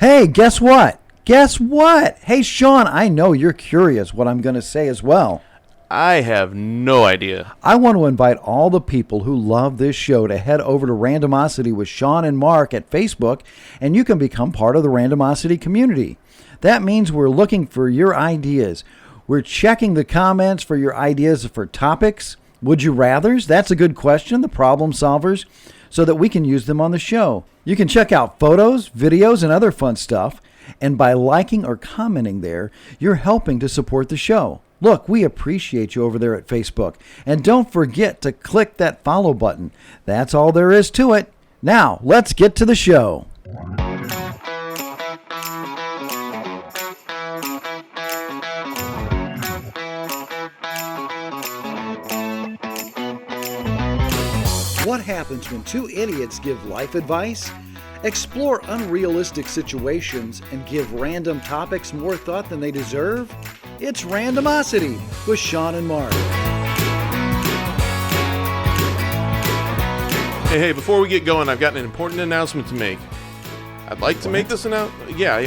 Hey, guess what? Guess what? Hey, Shawn, I know you're curious what I'm going to say as well. I have no idea. I want to invite all the people who love this show to head over to Randomosity with Shawn and Mark at Facebook, and you can become part of the Randomosity community. That means we're looking for your ideas. We're checking the comments for your ideas for topics. Would you rathers? That's a good question, the problem solvers, so that we can use them on the show. You can check out photos, videos, and other fun stuff. And by liking or commenting there, you're helping to support the show. Look, we appreciate you over there at Facebook. And don't forget to click that follow button. That's all there is to it. Now, let's get to the show. What happens when two idiots give life advice? Explore unrealistic situations and give random topics more thought than they deserve? It's Randomosity with Shawn and Mark. Hey, before we get going, I've got an important announcement to make. I'd like to make this announcement. Yeah, I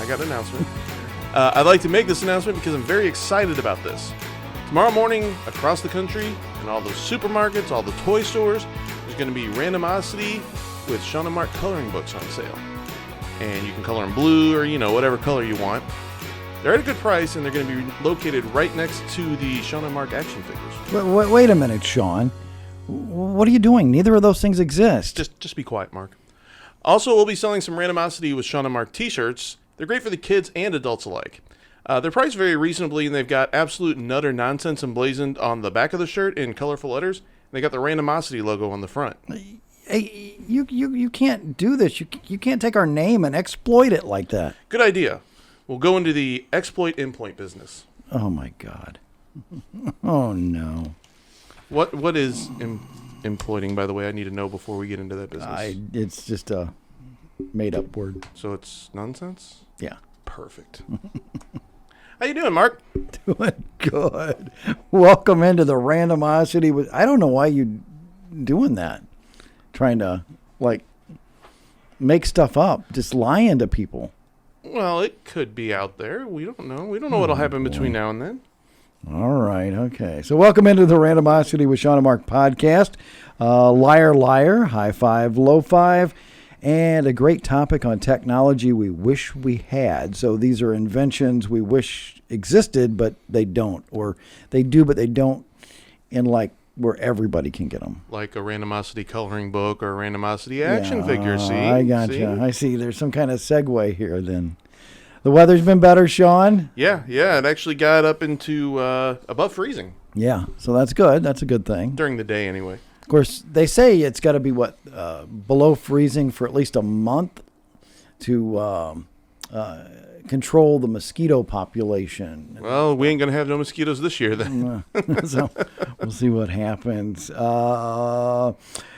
got an announcement. I'd like to make this announcement because I'm very excited about this. Tomorrow morning, across the country, in all the supermarkets, all the toy stores, there's going to be Randomosity with Shawn and Mark coloring books on sale. And you can color them blue or, whatever color you want. They're at a good price, and they're going to be located right next to the Shawn and Mark action figures. Wait a minute, Shawn. What are you doing? Neither of those things exist. Just be quiet, Mark. Also, we'll be selling some Randomosity with Shawn and Mark t-shirts. They're great for the kids and adults alike. They're priced very reasonably, and they've got absolute nutter nonsense emblazoned on the back of the shirt in colorful letters. And they got the Randomosity logo on the front. Hey, you can't do this. You can't take our name and exploit it like that. Good idea. We'll go into the exploit business. Oh, my God. Oh, no. What is emploiting, by the way? I need to know before we get into that business. It's just a made-up word. So it's nonsense? Yeah. Perfect. How you doing, Mark? Doing good. Welcome into the Randomosity. I don't know why you doing that. Trying to, make stuff up. Just lying to people. Well, it could be out there. We don't know. We don't know what'll happen between now and then. All right. Okay. So welcome into the Randomosity with Shawn and Mark podcast. Liar, liar, high five, low five, and a great topic on technology we wish we had. So these are inventions we wish existed, but they don't. Or they do, but they don't in where everybody can get them. Like a Randomosity coloring book or a Randomosity action figure, see? I gotcha. See? I see. There's some kind of segue here then. The weather's been better, Shawn? Yeah. It actually got up into above freezing. Yeah, so that's good. That's a good thing. During the day, anyway. Of course, they say it's got to be, below freezing for at least a month to control the mosquito population. Well, we ain't going to have no mosquitoes this year then. So we'll see what happens. At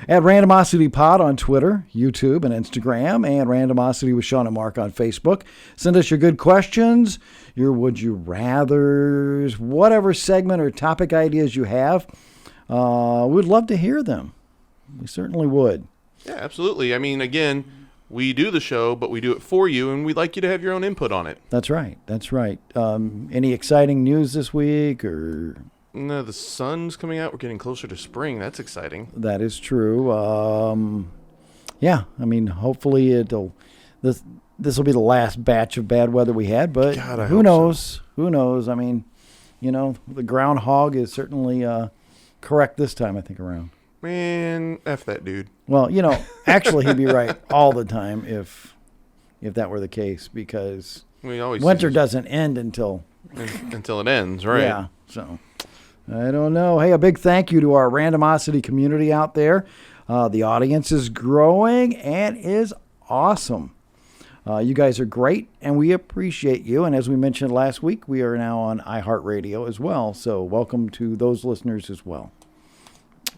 Randomosity Pod on Twitter, YouTube, and Instagram, and Randomosity with Shawn and Mark on Facebook. Send us your good questions, your would you rathers, whatever segment or topic ideas you have. We'd love to hear them. We certainly would. Yeah, absolutely. I mean, again, we do the show, but we do it for you, and we'd like you to have your own input on it. That's right. Any exciting news this week? Or no, the sun's coming out. We're getting closer to spring. That's exciting. That is true. Yeah, I mean, hopefully this will be the last batch of bad weather we had, but God, who knows? So. Who knows? I mean, the groundhog is certainly correct this time, I think, around. Man, F that dude. Well, actually he'd be right all the time if that were the case, because winter doesn't end until it ends, right? Yeah, so I don't know. Hey, a big thank you to our Randomosity community out there. The audience is growing and is awesome. You guys are great, and we appreciate you. And as we mentioned last week, we are now on iHeartRadio as well, so welcome to those listeners as well.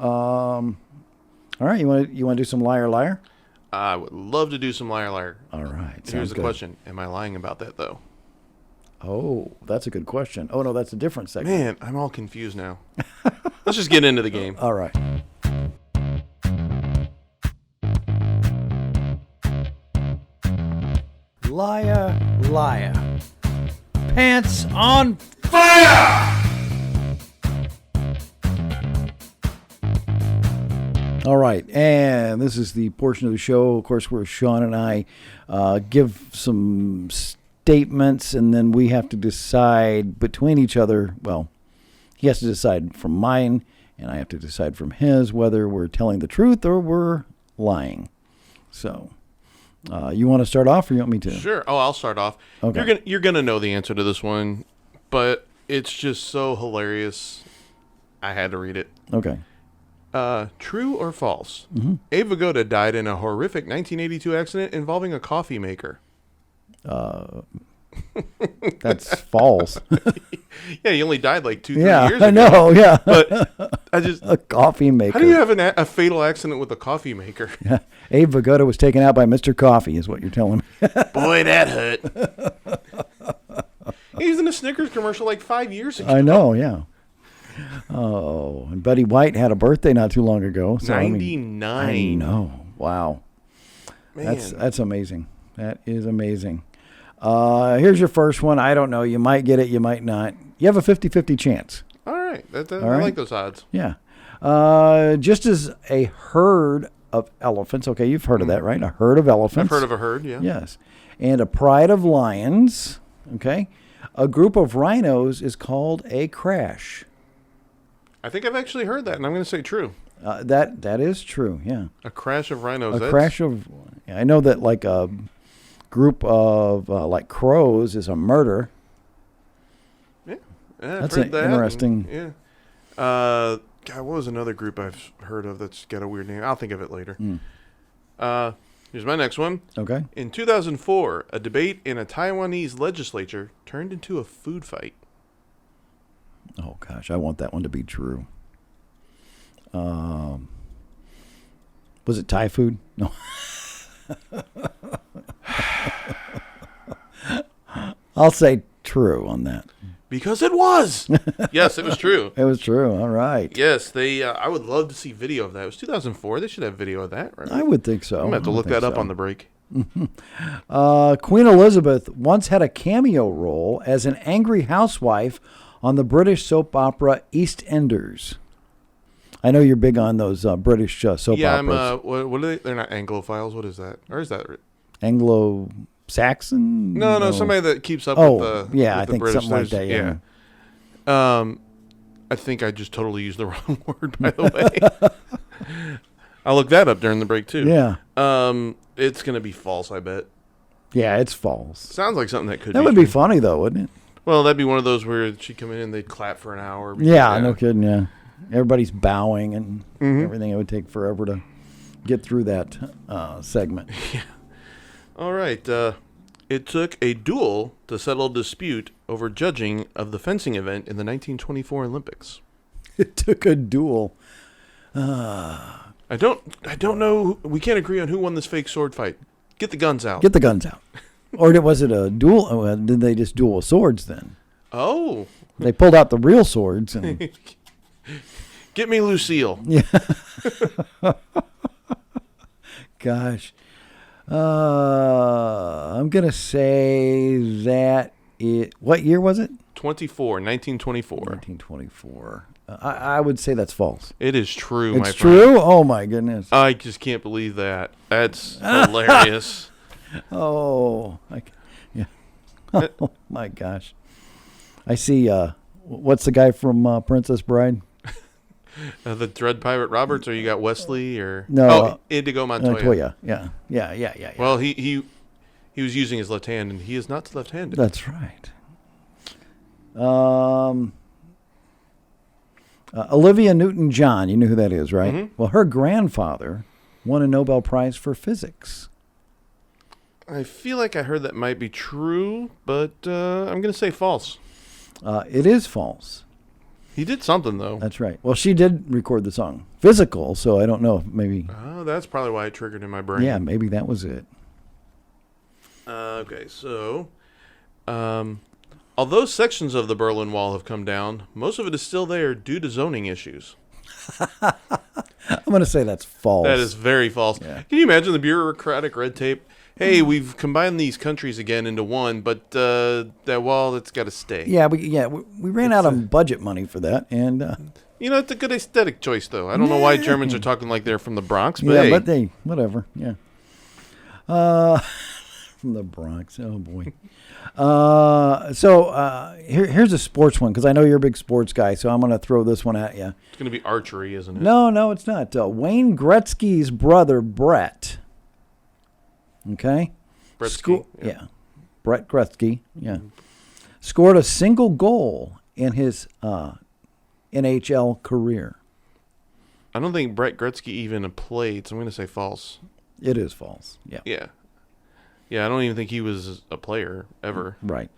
All right, you want to do some liar, liar? I would love to do some liar, liar. All right. Here's the question. Am I lying about that, though? Oh, that's a good question. Oh, no, that's a different segment. Man, I'm all confused now. Let's just get into the game. All right. liar, liar. Pants on fire! All right, and this is the portion of the show, of course, where Shawn and I give some statements, and then we have to decide between each other. Well, he has to decide from mine, and I have to decide from his whether we're telling the truth or we're lying. So, you want to start off, or you want me to? Sure. Oh, I'll start off. Okay. You're gonna know the answer to this one, but it's just so hilarious. I had to read it. Okay. True or false? Mm-hmm. Ava Goda died in a horrific 1982 accident involving a coffee maker. That's false. Yeah, he only died like 2-3 Yeah, years ago. I know, yeah. But I just... A coffee maker. How do you have a fatal accident with a coffee maker? Yeah. Abe Vigoda was taken out by Mr. Coffee, is what you're telling me. Boy, that hurt. He was in a Snickers commercial like 5 years ago. I know, yeah. Oh, and Betty White had a birthday not too long ago. So 99. I know. Wow. Man. That's amazing. That is amazing. Here's your first one. I don't know. You might get it. You might not. You have a 50-50 chance. All right. I right. like those odds. Yeah. Just as a herd of elephants. Okay, you've heard of that, right? A herd of elephants. I've heard of a herd, yeah. Yes. And a pride of lions. Okay. A group of rhinos is called a crash. I think I've actually heard that, and I'm going to say true. That is true, yeah. A crash of rhinos. Crash of... I know that like a group of like crows is a murder. Yeah. That's an interesting... Yeah. God, what was another group I've heard of that's got a weird name? I'll think of it later. Here's my next one. Okay. In 2004, a debate in a Taiwanese legislature turned into a food fight. Oh, gosh, I want that one to be true. Was it Thai food? No. I'll say true on that. Because it was. Yes, it was true. It was true. All right. Yes, they. I would love to see video of that. It was 2004. They should have video of that, right? I would think so. I'm going to have to look that up on the break. Queen Elizabeth once had a cameo role as an angry housewife on the British soap opera EastEnders. I know you're big on those British soap operas. Yeah, I'm. What are they? They're not Anglophiles. What is that? Or is that? Anglo-Saxon? No, somebody that keeps up with the. Yeah, with I the think British. something like that. Yeah. I think I just totally used the wrong word. By the way, I'll look that up during the break too. Yeah. It's gonna be false. I bet. Yeah, it's false. Sounds like something that could. That would be funny though, wouldn't it? Well, that'd be one of those where she'd come in and they'd clap for an hour. Yeah, no kidding. Yeah, everybody's bowing and everything. It would take forever to get through that segment. Yeah. All right. It took a duel to settle a dispute over judging of the fencing event in the 1924 Olympics. It took a duel. I don't know. We can't agree on who won this fake sword fight. Get the guns out. Get the guns out. Or was it a duel? Did they just duel swords then? Oh. They pulled out the real swords. And Get me Lucille. Yeah. Gosh. I'm going to say that what year was it? 1924. 1924. I would say that's false. It is true, it's my friend. true? Oh, my goodness. I just can't believe that. That's hilarious. Oh, yeah. Oh, my gosh. I see, what's the guy from Princess Bride? The Dread Pirate Roberts, or you got Wesley, or... No. Oh, Indigo Montoya. Yeah. Well, he was using his left hand, and he is not left-handed. That's right. Olivia Newton-John, you know who that is, right? Mm-hmm. Well, her grandfather won a Nobel Prize for physics. I feel like I heard that might be true, but I'm going to say false. It is false. He did something, though. That's right. Well, she did record the song Physical, so I don't know if maybe... Oh, that's probably why it triggered in my brain. Yeah, maybe that was it. Okay, so... although sections of the Berlin Wall have come down, most of it is still there due to zoning issues. I'm going to say that's false. That is very false. Yeah. Can you imagine the bureaucratic red tape? hey, we've combined these countries again into one, but that wall, that's got to stay. Yeah, we ran out of budget money for that, and It's a good aesthetic choice, though. I don't know why Germans are talking like they're from the Bronx, but yeah, hey. but they whatever. Yeah. From the Bronx. Oh boy. Here's a sports one because I know you're a big sports guy, so I'm going to throw this one at you. It's going to be archery, isn't it? No, it's not. Wayne Gretzky's brother, Brett. Okay? Gretzky. Yeah. Brett Gretzky. Yeah. Scored a single goal in his NHL career. I don't think Brett Gretzky even played, so I'm going to say false. It is false. Yeah. Yeah. Yeah, I don't even think he was a player ever. Right.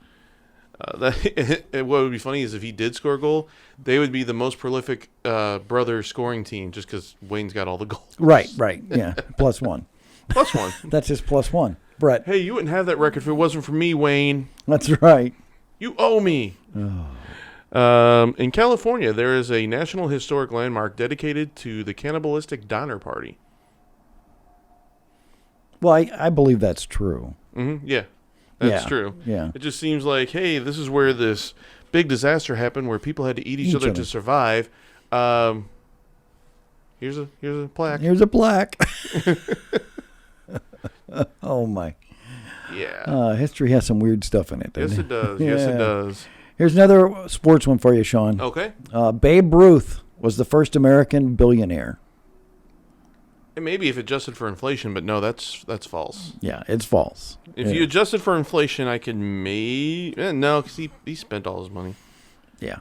What would be funny is if he did score a goal, they would be the most prolific brother scoring team just because Wayne's got all the goals. Right. Yeah. +1. +1. That's just +1. Brett. Hey, you wouldn't have that record if it wasn't for me, Wayne. That's right. You owe me. Oh. In California, there is a National Historic Landmark dedicated to the Cannibalistic Donner Party. Well, I believe that's true. Mm-hmm. Yeah, that's true. Yeah. It just seems like, hey, this is where this big disaster happened where people had to eat each other to survive. Here's a plaque. Here's a plaque. Oh, my. Yeah. History has some weird stuff in it. Yes, it does. Yeah. Yes, it does. Here's another sports one for you, Shawn. Okay. Babe Ruth was the first American billionaire. And maybe if adjusted for inflation, but no, that's false. Yeah, it's false. If you adjusted for inflation, I could no, because he spent all his money. Yeah.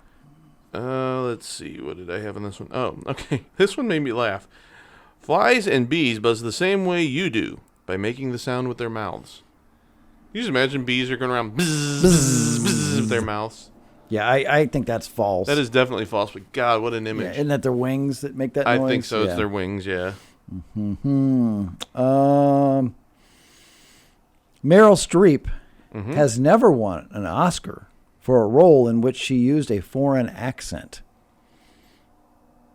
Let's see. What did I have on this one? Oh, okay. This one made me laugh. Flies and bees buzz the same way you do by making the sound with their mouths. You just imagine bees are going around buzz, buzz, buzz with their mouths. Yeah, I think that's false. That is definitely false, but God, what an image. Yeah, isn't that their wings that make that noise? I think so. Yeah. It's their wings, yeah. Meryl Streep has never won an Oscar for a role in which she used a foreign accent.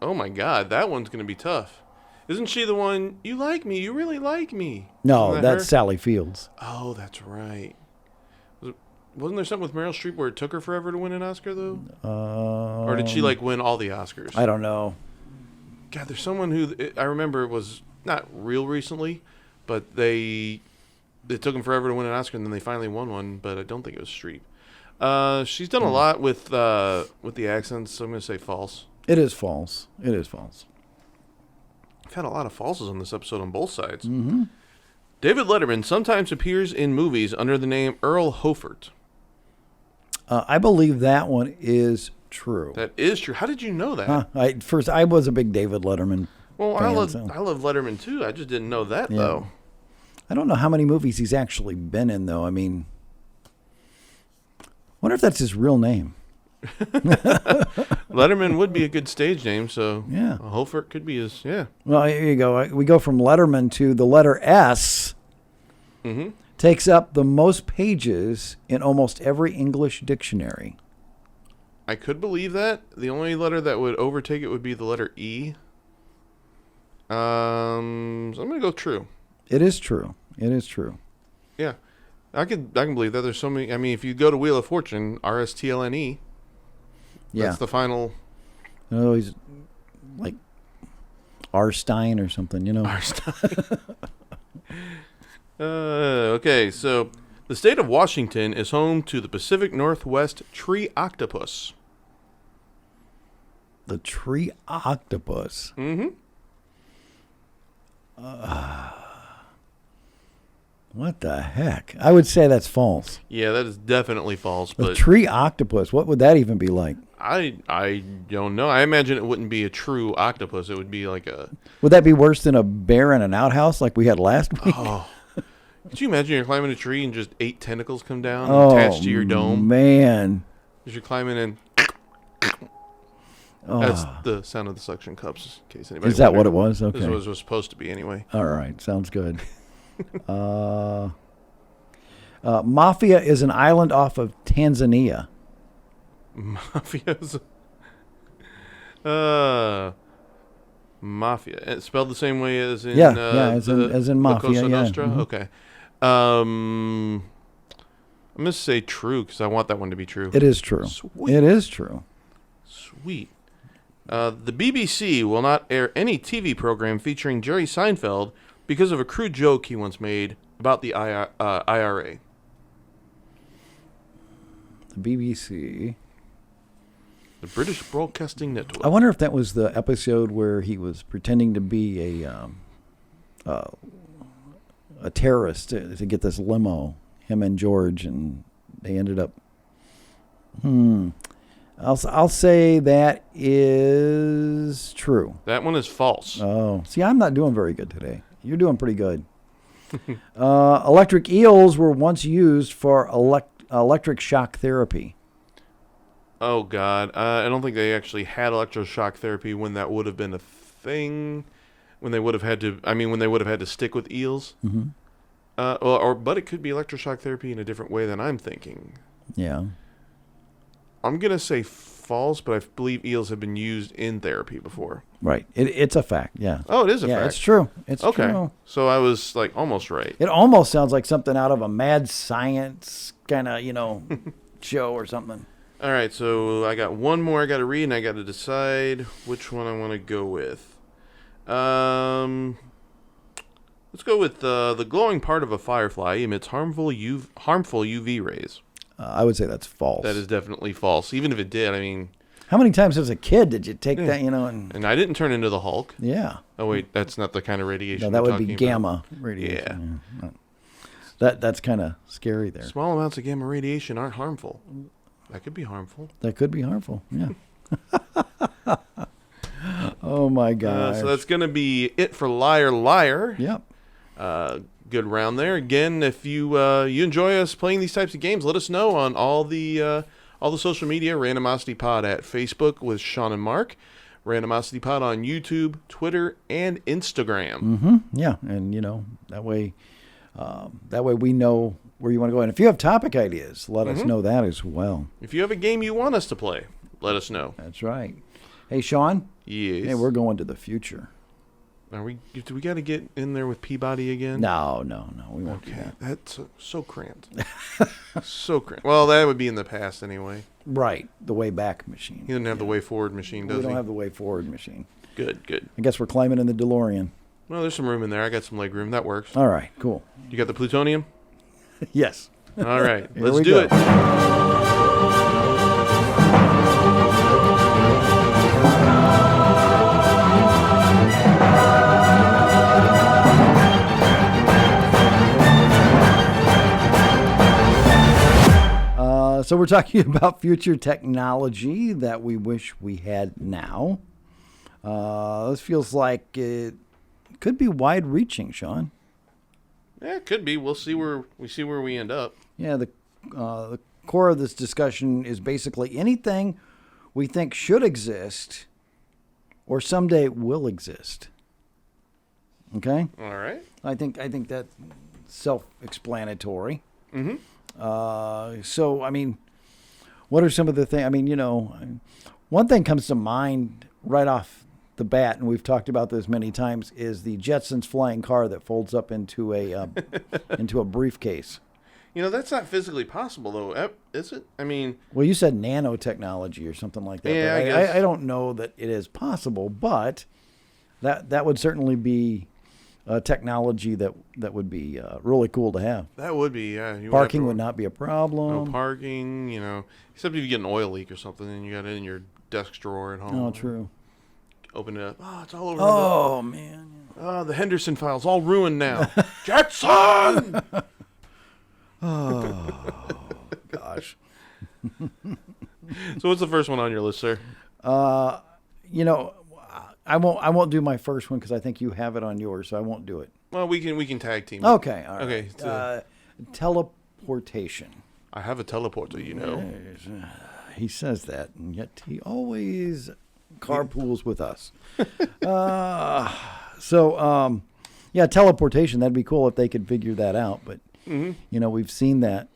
Oh, my God. That one's going to be tough. Isn't she the one, you like me, you really like me? No, that's her? Sally Fields. Oh, that's right. Wasn't there something with Meryl Streep where it took her forever to win an Oscar, though? Or did she, win all the Oscars? I don't know. God, there's someone who I remember was not real recently, but it took them forever to win an Oscar, and then they finally won one, but I don't think it was Streep. She's done a lot with the accents, so I'm going to say false. It is false. It is false. I've had a lot of falses on this episode on both sides. Mm-hmm. David Letterman sometimes appears in movies under the name Earl Hofert. I believe that one is true. That is true. How did you know that? I was a big David Letterman fan, I love Letterman too. I just didn't know that though. I don't know how many movies he's actually been in though. I mean, wonder if that's his real name. Letterman would be a good stage name, so yeah, Hofert could be his. Yeah. Well, here you go. We go from Letterman to the letter S. Mm-hmm. Takes up the most pages in almost every English dictionary. I could believe that. The only letter that would overtake it would be the letter E. So I'm gonna go true. It is true. It is true. Yeah, I can believe that. There's so many. I mean, if you go to Wheel of Fortune, RSTLNE. Yeah. That's the final. Oh, he's like Arstein or something, you know. Arstein. Okay, so the state of Washington is home to the Pacific Northwest tree octopus. The tree octopus. Mm-hmm. What the heck? I would say that's false. Yeah, that is definitely false. The but tree octopus, what would that even be like? I don't know. I imagine it wouldn't be a true octopus. It would be like a... Would that be worse than a bear in an outhouse like we had last week? Oh. Could you imagine you're climbing a tree and just 8 tentacles come down attached to your dome? Man. As you're climbing in... That's the sound of the suction cups, in case anybody Is that wondered. what it was? Okay. This was what it was supposed to be anyway. All right. Sounds good. Mafia is an island off of Tanzania. Mafia's... Mafia. It's spelled the same way as in... as in La Mafia, Cosa yeah. Nostra? Mm-hmm. Okay. I'm gonna say true because I want that one to be true. It is true. Sweet. It is true. Sweet. The BBC will not air any TV program featuring Jerry Seinfeld because of a crude joke he once made about the IRA. The BBC. The British Broadcasting Network. I wonder if that was the episode where he was pretending to be a terrorist to get this limo. Him and George, and they ended up. I'll say that is true. That one is false. Oh, see, I'm not doing very good today. You're doing pretty good. Electric eels were once used for electric shock therapy. Oh, God. I don't think they actually had electroshock therapy when that would have been a thing. When they would have had to stick with eels. Mm-hmm. But it could be electroshock therapy in a different way than I'm thinking. Yeah. I'm going to say false, but I believe eels have been used in therapy before. Right. It's a fact, yeah. Oh, it is a fact. Yeah, it's true. It's okay. true. So I was like almost right. It almost sounds like something out of a mad science kind of, show or something. All right, so I got one more I got to read, and I got to decide which one I want to go with. Let's go with the glowing part of a firefly emits harmful UV rays. I would say that's false. That is definitely false. Even if it did, I mean... How many times as a kid did you take that, and... And I didn't turn into the Hulk. Yeah. Oh, wait, that's not the kind of radiation No, that we're would be talking gamma about. radiation. Yeah. That's kind of scary there. Small amounts of gamma radiation aren't harmful. That could be harmful. That could be harmful, yeah. Oh, my God. So that's going to be it for Liar Liar. Yep. Good round there. Again, if you enjoy us playing these types of games, let us know on all the social media. Randomosity Pod at Facebook with Shawn and Mark. Randomosity Pod on YouTube, Twitter, and Instagram. Mm-hmm. Yeah, and that way we know where you want to go. And if you have topic ideas, let us know that as well. If you have a game you want us to play, let us know. That's right. Hey, Shawn. Yes. Hey, we're going to the future. Do we got to get in there with Peabody again? No, we won't do that. That's so cramped. So cramped. Well, that would be in the past anyway. Right, the way back machine. He doesn't have the way forward machine, does he? We don't have the way forward machine. Good. I guess we're climbing in the DeLorean. Well, there's some room in there. I got some leg room. That works. All right, cool. You got the plutonium? Yes. All right, Here let's we do go. it. So we're talking about future technology that we wish we had now. This feels like it could be wide-reaching, Shawn. Yeah, it could be. We'll see where we end up. Yeah, the core of this discussion is basically anything we think should exist or someday will exist. Okay? All right. I think that's self-explanatory. Mm-hmm. So, I mean, what are some of the things? I mean, one thing comes to mind right off the bat, and we've talked about this many times, is the Jetsons flying car that folds up into a briefcase. That's not physically possible, though, is it? I mean... Well, you said nanotechnology or something like that. Yeah, but I guess. I don't know that it is possible, but that would certainly be technology that would be really cool to have. That would be, yeah. Parking would not be a problem. No parking, except if you get an oil leak or something and you got it in your desk drawer at home. Oh, true. Open it up. Oh, it's all over. Oh, man. Oh, the Henderson file's all ruined now. Jetson! Oh, gosh. So what's the first one on your list, sir? I won't do my first one because I think you have it on yours, so I won't do it. Well, we can tag team. Okay, all right. Okay. Teleportation. I have a teleporter, He says that, and yet he always carpools with us. Yeah, teleportation. That'd be cool if they could figure that out. But we've seen that.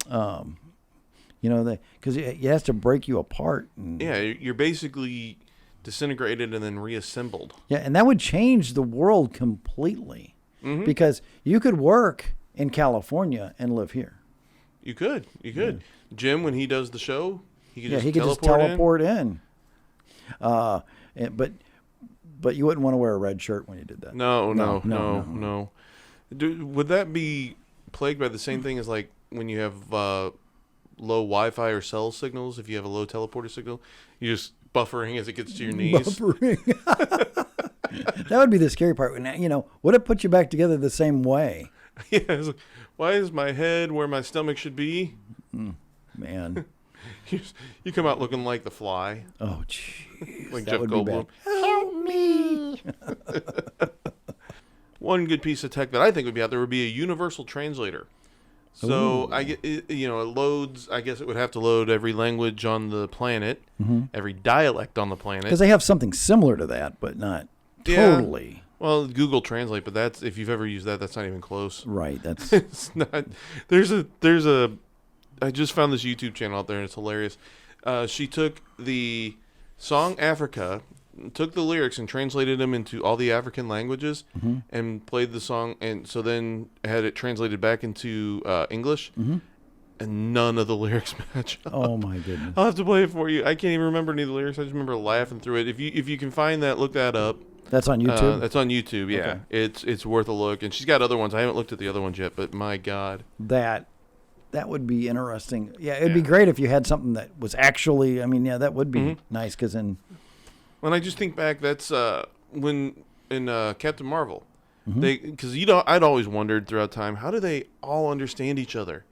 Because it has to break you apart. Yeah, you're basically disintegrated and then reassembled. Yeah, and that would change the world completely. Because you could work in California and live here. You could. Jim, when he does the show, he could just teleport in. But you wouldn't want to wear a red shirt when you did that. No. Would that be plagued by the same thing as like when you have low Wi-Fi or cell signals? If you have a low teleporter signal, you're just buffering as it gets to your knees. Buffering. That would be the scary part. Would it put you back together the same way? Yeah. It's like, why is my head where my stomach should be? Man. You come out looking like the Fly. Oh, jeez. Like that Jeff would Goldblum. Help me. One good piece of tech that I think would be out there would be a universal translator. So it loads. I guess it would have to load every language on the planet, every dialect on the planet. Because they have something similar to that, but not totally. Well, Google Translate, but that's if you've ever used that, that's not even close. Right. That's it's not. There's a. I just found this YouTube channel out there, and it's hilarious. She took the song Africa, took the lyrics, and translated them into all the African languages, and played the song, and so then had it translated back into English, and none of the lyrics match up. Oh my goodness! I'll have to play it for you. I can't even remember any of the lyrics. I just remember laughing through it. If you can find that, look that up. That's on YouTube? That's on YouTube, yeah. Okay. It's worth a look. And she's got other ones. I haven't looked at the other ones yet, but my God. That would be interesting. Yeah, it'd be great if you had something that was actually, that would be nice. Because when I just think back, that's when in Captain Marvel, because I'd always wondered throughout time, how do they all understand each other?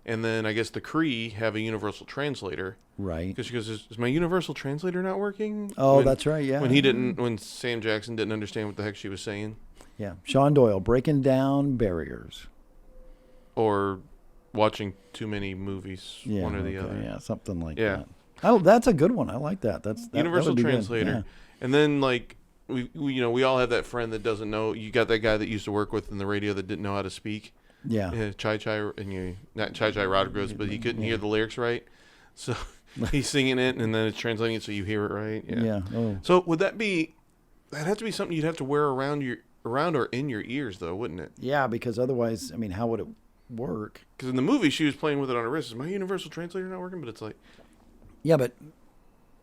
And then I guess the Kree have a universal translator. Right. Because she goes, is my universal translator not working? Oh, that's right, yeah. When Sam Jackson didn't understand what the heck she was saying. Yeah. Shawn Doyle, breaking down barriers. Or watching too many movies, one or the other. Yeah, something like that. Oh, that's a good one. I like that. That universal would be translator. Yeah. And then like we all have that friend that doesn't know. You got that guy that used to work with in the radio that didn't know how to speak. Yeah. Chai and not Chai Rodriguez, but he couldn't hear the lyrics right. So he's singing it and then it's translating it so you hear it right. Yeah. Oh. So would that'd have to be something you'd have to wear around or in your ears though, wouldn't it? Yeah, because otherwise, how would it work? Because in the movie she was playing with it on her wrist. Is my universal translator not working? But it's like, yeah, but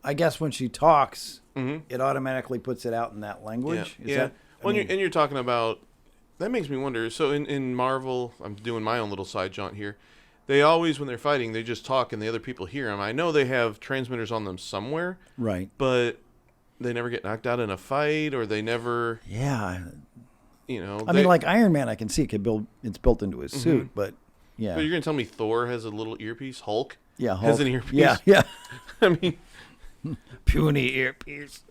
I guess when she talks, it automatically puts it out in that language. Yeah. You're talking about. That makes me wonder. So in Marvel, I'm doing my own little side jaunt here. They always, when they're fighting, they just talk and the other people hear them. I know they have transmitters on them somewhere. Right. But they never get knocked out in a fight, or they never. Yeah. Like Iron Man, I can see it's built into his suit, but yeah. But you're going to tell me Thor has a little earpiece? Hulk? Yeah, Hulk has an earpiece? Yeah. I mean. Puny earpiece.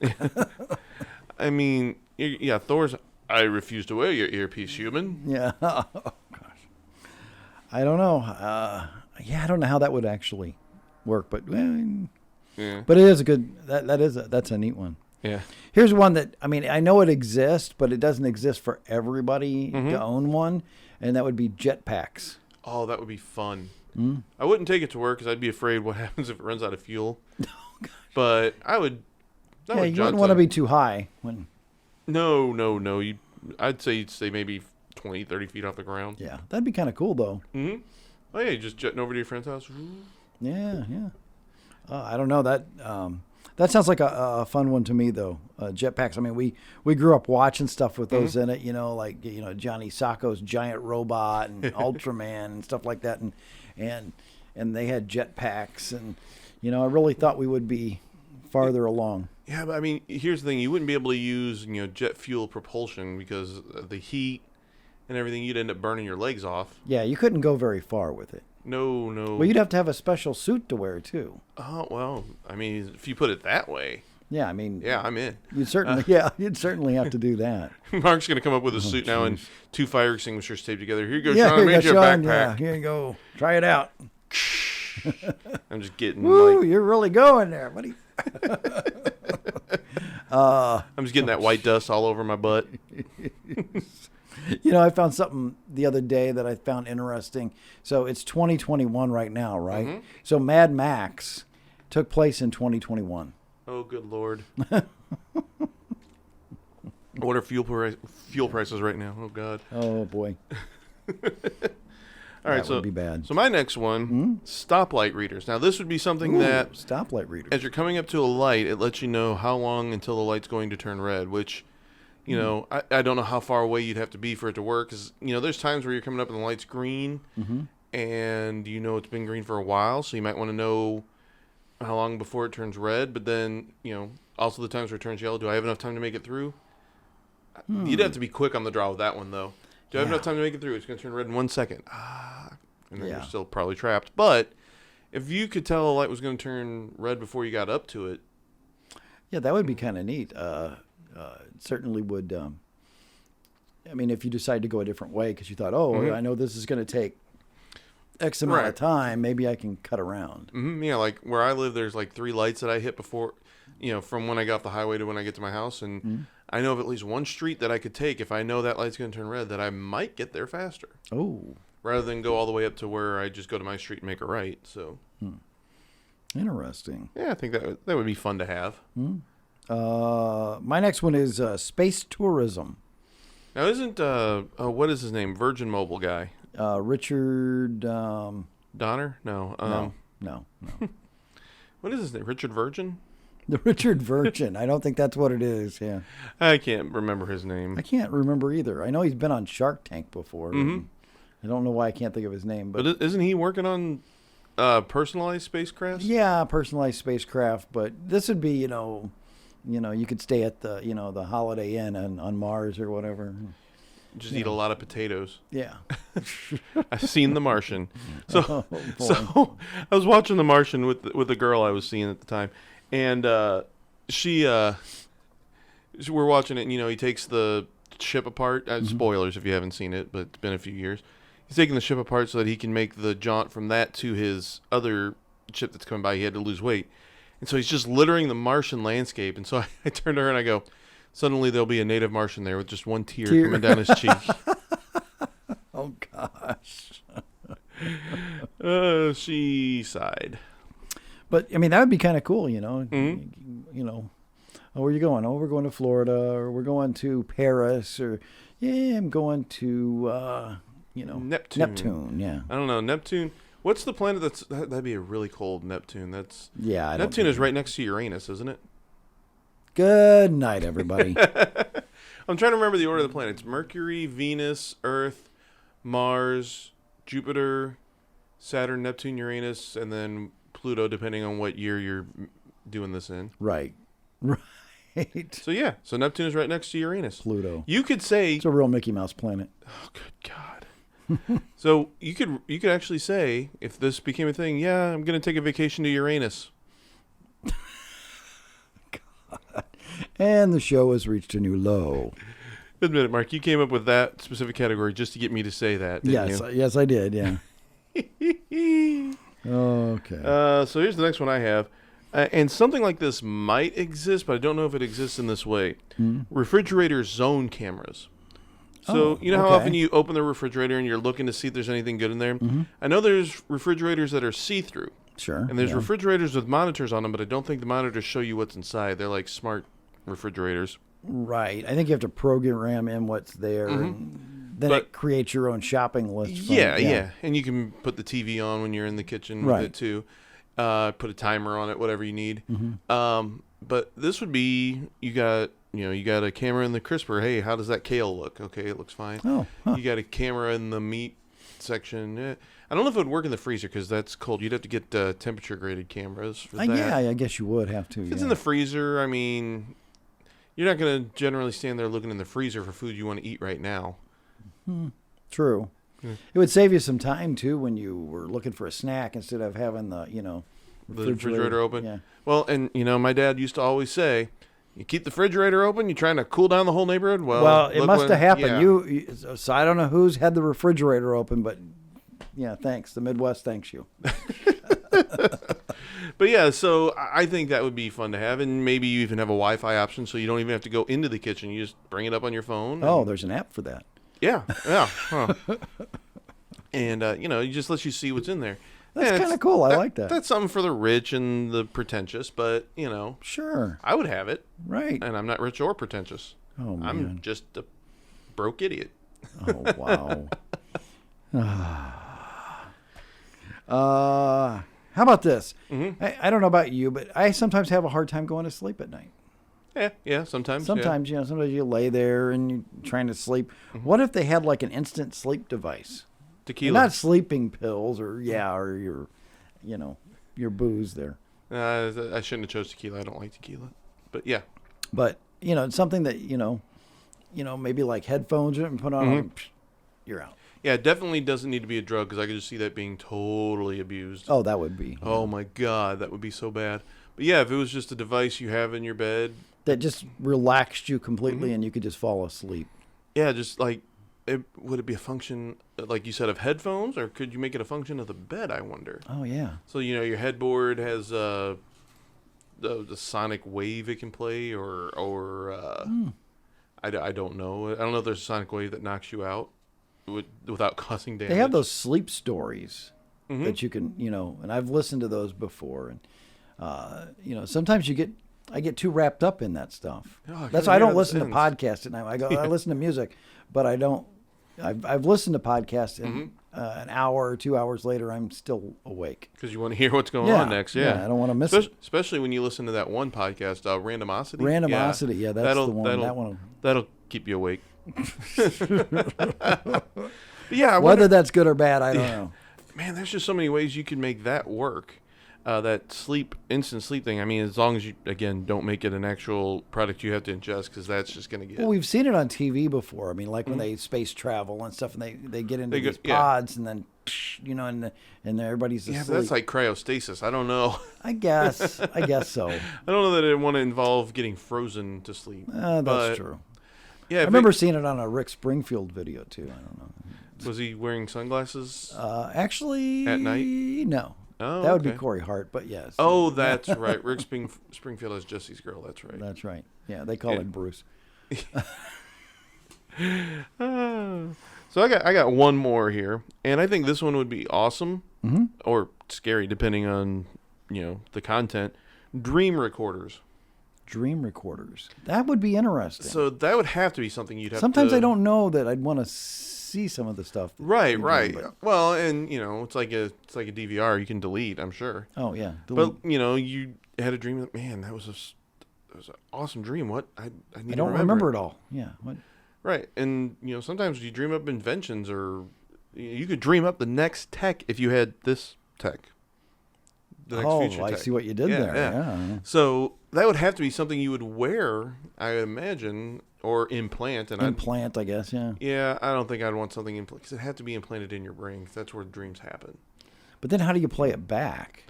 Thor's... I refuse to wear your earpiece, human. Yeah. Oh, gosh. I don't know. I don't know how that would actually work, but but it is a good. That's a neat one. Yeah. Here's one that I know it exists, but it doesn't exist for everybody to own one, and that would be jetpacks. Oh, that would be fun. I wouldn't take it to work because I'd be afraid what happens if it runs out of fuel. Oh, gosh. But I would. You wouldn't want to be too high when. No. I'd say you'd stay maybe 20, 30 feet off the ground. Yeah, that'd be kind of cool, though. Oh, yeah, you're just jetting over to your friend's house. Yeah. I don't know. That sounds like a fun one to me, though. Jetpacks. We grew up watching stuff with those in it, like Johnny Sacco's Giant Robot and Ultraman and stuff like that. And they had jetpacks. And, I really thought we would be farther along. Yeah, but here's the thing: you wouldn't be able to use jet fuel propulsion because of the heat and everything. You'd end up burning your legs off. Yeah, you couldn't go very far with it. No. Well, you'd have to have a special suit to wear too. Oh well, if you put it that way. Yeah, Yeah, I'm in. You'd certainly, you'd certainly have to do that. Mark's gonna come up with a suit now and 2 fire extinguishers taped together. Here you go, Sean. I made you a backpack. Yeah, here you go. Try it out. I'm just getting. Woo, you're really going there, buddy. I'm just getting that white dust all over my butt. I found something the other day that I found interesting. So it's 2021 right now, right? So Mad Max took place in 2021. Oh, good Lord. What are fuel prices right now? Oh, God. Oh, boy. All right, That would be bad. So my next one, stoplight readers. Now this would be something that stoplight readers. as you're coming up to a light, it lets you know how long until the light's going to turn red, which, you know, I don't know how far away you'd have to be for it to work. Because, you know, there's times where you're coming up and the light's green, and you know it's been green for a while, so you might want to know how long before it turns red. But then, you know, also the times where it turns yellow, do I have enough time to make it through? You'd have to be quick on the draw with that one, though. Do I have enough time to make it through? It's going to turn red in 1 second. And then you're still probably trapped. But if you could tell a light was going to turn red before you got up to it. Yeah, that would be kind of neat. It certainly would. I mean, if you decide to go a different way because you thought, I know this is going to take X amount of time, maybe I can cut around. Yeah, like where I live, there's like 3 lights that I hit before, you know, from when I got off the highway to when I get to my house. And I know of at least one street that I could take if I know that light's going to turn red that I might get there faster. Oh. Rather than go all the way up to where I just go to my street and make a right. So. Interesting. Yeah, I think that would be fun to have. My next one is space tourism. Now, isn't, what is his name? Virgin Mobile guy. Richard. Donner? No. No. What is his name? Richard Virgin? The Richard Virgin. I don't think that's what it is. Yeah. I can't remember his name. I can't remember either. I know he's been on Shark Tank before. I don't know why I can't think of his name. But isn't he working on personalized spacecrafts? Yeah, personalized spacecraft. But this would be, you know, you could stay at the, the Holiday Inn on Mars or whatever. Just eat a lot of potatoes. Yeah. I've seen The Martian. So I was watching The Martian with the girl I was seeing at the time. And we're watching it, and, he takes the ship apart. Spoilers if you haven't seen it, but it's been a few years. He's taking the ship apart so that he can make the jaunt from that to his other ship that's coming by. He had to lose weight. And so he's just littering the Martian landscape. And so I turn to her and I go, suddenly there'll be a native Martian there with just one tear coming down his cheek. Oh, gosh. She sighed. But, I mean, that would be kind of cool, Oh, where are you going? Oh, we're going to Florida, or we're going to Paris, or, I'm going to, Neptune, yeah. I don't know. Neptune. What's the planet that'd be a really cold Neptune? Neptune is right next to Uranus, isn't it? Good night, everybody. I'm trying to remember the order of the planets. Mercury, Venus, Earth, Mars, Jupiter, Saturn, Neptune, Uranus, and then Pluto, depending on what year you're doing this in. Right. So Neptune is right next to Uranus. Pluto. You could say it's a real Mickey Mouse planet. Oh, good God. So you could actually say, if this became a thing, I'm going to take a vacation to Uranus. God. And the show has reached a new low. Admit it, Mark. You came up with that specific category just to get me to say that, didn't you? Yes, I did, yeah. Okay. So here's the next one I have. And something like this might exist, but I don't know if it exists in this way. Refrigerator zone cameras. So how often you open the refrigerator and you're looking to see if there's anything good in there? I know there's refrigerators that are see-through. Sure. And there's refrigerators with monitors on them, but I don't think the monitors show you what's inside. They're like smart refrigerators. Right. I think you have to program in what's there. And then it creates your own shopping list. Yeah. And you can put the TV on when you're in the kitchen with it too. Put a timer on it, whatever you need. But this would be, you got a camera in the crisper. Hey, how does that kale look? Okay, it looks fine. You got a camera in the meat section. I don't know if it would work in the freezer because that's cold. You'd have to get temperature graded cameras for that. Yeah, I guess you would have to. If it's in the freezer, I mean, you're not going to generally stand there looking in the freezer for food you want to eat right now. True. It would save you some time, too, when you were looking for a snack instead of having the refrigerator open. Yeah. Well, and, my dad used to always say, you keep the refrigerator open, you're trying to cool down the whole neighborhood? Well, it must have happened. Yeah. So I don't know who's had the refrigerator open, but, thanks. The Midwest thanks you. But, so I think that would be fun to have, and maybe you even have a Wi-Fi option so you don't even have to go into the kitchen. You just bring it up on your phone. Oh, there's an app for that. Yeah. Huh. And, it just lets you see what's in there. That's kind of cool. I like that. That's something for the rich and the pretentious, but, Sure. I would have it. Right. And I'm not rich or pretentious. Oh, man. I'm just a broke idiot. Oh, wow. How about this? Mm-hmm. I don't know about you, but I sometimes have a hard time going to sleep at night. Yeah, sometimes. Sometimes, sometimes you lay there and you're trying to sleep. What if they had like an instant sleep device? Tequila. Not sleeping pills or your, your booze there. I shouldn't have chose tequila. I don't like tequila. But yeah. But, something that, maybe like headphones and put on, and you're out. Yeah, it definitely doesn't need to be a drug because I could just see that being totally abused. Oh, that would be. Oh, my God. That would be so bad. But yeah, if it was just a device you have in your bed. That just relaxed you completely and you could just fall asleep. Yeah, just like, would it be a function, like you said, of headphones? Or could you make it a function of the bed, I wonder? Oh, yeah. So, your headboard has the sonic wave it can play or I don't know. I don't know if there's a sonic wave that knocks you out without causing damage. They have those sleep stories that you can, and I've listened to those before. And, sometimes I get too wrapped up in that stuff. Oh, That's why I don't listen to podcasts at night. I listen to music, but I don't. I've listened to podcasts, and an hour or 2 hours later, I'm still awake. Because you want to hear what's going on next. Yeah, I don't want to miss it. Especially when you listen to that one podcast, Randomosity. Randomosity, that's the one. That one. That'll keep you awake. Yeah. Whether that's good or bad, I don't know. Man, there's just so many ways you can make that work. That instant sleep thing. I mean, as long as you, again, don't make it an actual product you have to ingest, because that's just going to get. Well, we've seen it on TV before. I mean, like when they space travel and stuff, and they get into these pods, and then, and everybody's asleep. Yeah, but that's like cryostasis. I don't know. I guess so. I don't know that it want to involve getting frozen to sleep. That's true. Yeah, I remember seeing it on a Rick Springfield video too. I don't know. Was he wearing sunglasses? Actually, at night? No. Oh, that would be Corey Hart, but yes. Oh, that's right. Rick Springfield is Jesse's girl. That's right. That's right. Yeah, they call him Bruce. So I got one more here, and I think this one would be awesome or scary, depending on the content. Dream recorders. Dream recorders. That would be interesting. So that would have to be something you'd have. Sometimes I don't know that I'd want to see some of the stuff. Right. Well, and it's like a DVR you can delete, I'm sure. Oh yeah. Delete. But you had a dream that, man, that was an awesome dream. What I don't remember it all. Yeah. What? Right, and sometimes you dream up inventions, or you could dream up the next tech if you had this tech. The next future I tech. see what you did there. Yeah. So that would have to be something you would wear, I would imagine, or implant. And I guess. Yeah. Yeah, I don't think I'd want something implanted because it had to be implanted in your brain. Cause that's where dreams happen. But then, how do you play it back?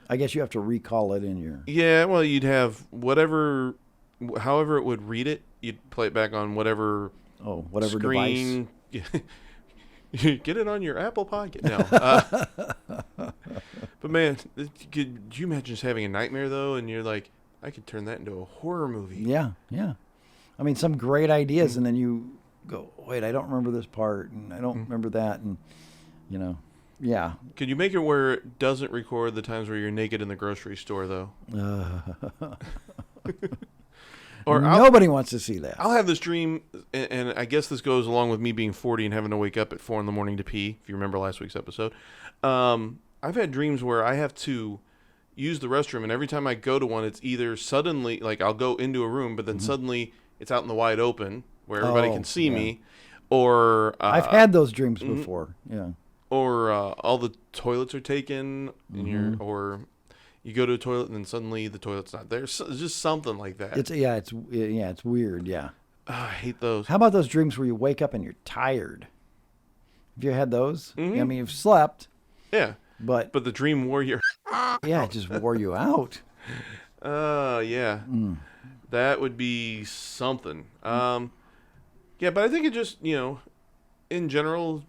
I guess you have to recall it in your. Yeah, well, you'd have however it would read it, you'd play it back on whatever. Oh, whatever screen. Device. Get it on your Apple Pocket now. But man, could you imagine just having a nightmare though, and you're like, I could turn that into a horror movie. Yeah. I mean, some great ideas, and then you go, wait, I don't remember this part, and I don't remember that, and yeah. Could you make it where it doesn't record the times where you're naked in the grocery store though? Or nobody wants to see that. I'll have this dream, and I guess this goes along with me being 40 and having to wake up at 4 a.m. to pee, if you remember last week's episode. I've had dreams where I have to use the restroom, and every time I go to one, it's either suddenly, like I'll go into a room, but then suddenly it's out in the wide open where everybody can see me, or... I've had those dreams before, yeah. Or all the toilets are taken, and or... You go to a toilet and then suddenly the toilet's not there. So, it's just something like that. It's weird. Yeah. Oh, I hate those. How about those dreams where you wake up and you're tired? Have you had those? I mean, you've slept. Yeah. But the dream wore you. Yeah, it just wore you out. Yeah. That would be something. Yeah, but I think it just in general,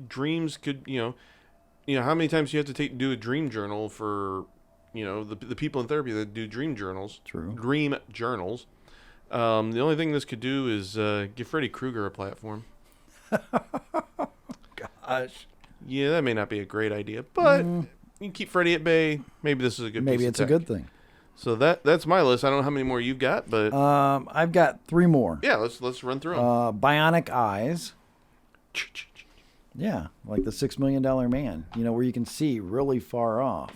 dreams could how many times you have to do a dream journal for. The people in therapy that do dream journals. True. Dream journals. The only thing this could do is give Freddy Krueger a platform. Gosh. Yeah, that may not be a great idea, but you can keep Freddy at bay. Maybe this is a good. Maybe it's a good thing. So that's my list. I don't know how many more you've got, but I've got 3 more. Yeah, let's run through them. Bionic eyes. Yeah, like the $6 Million Man, where you can see really far off.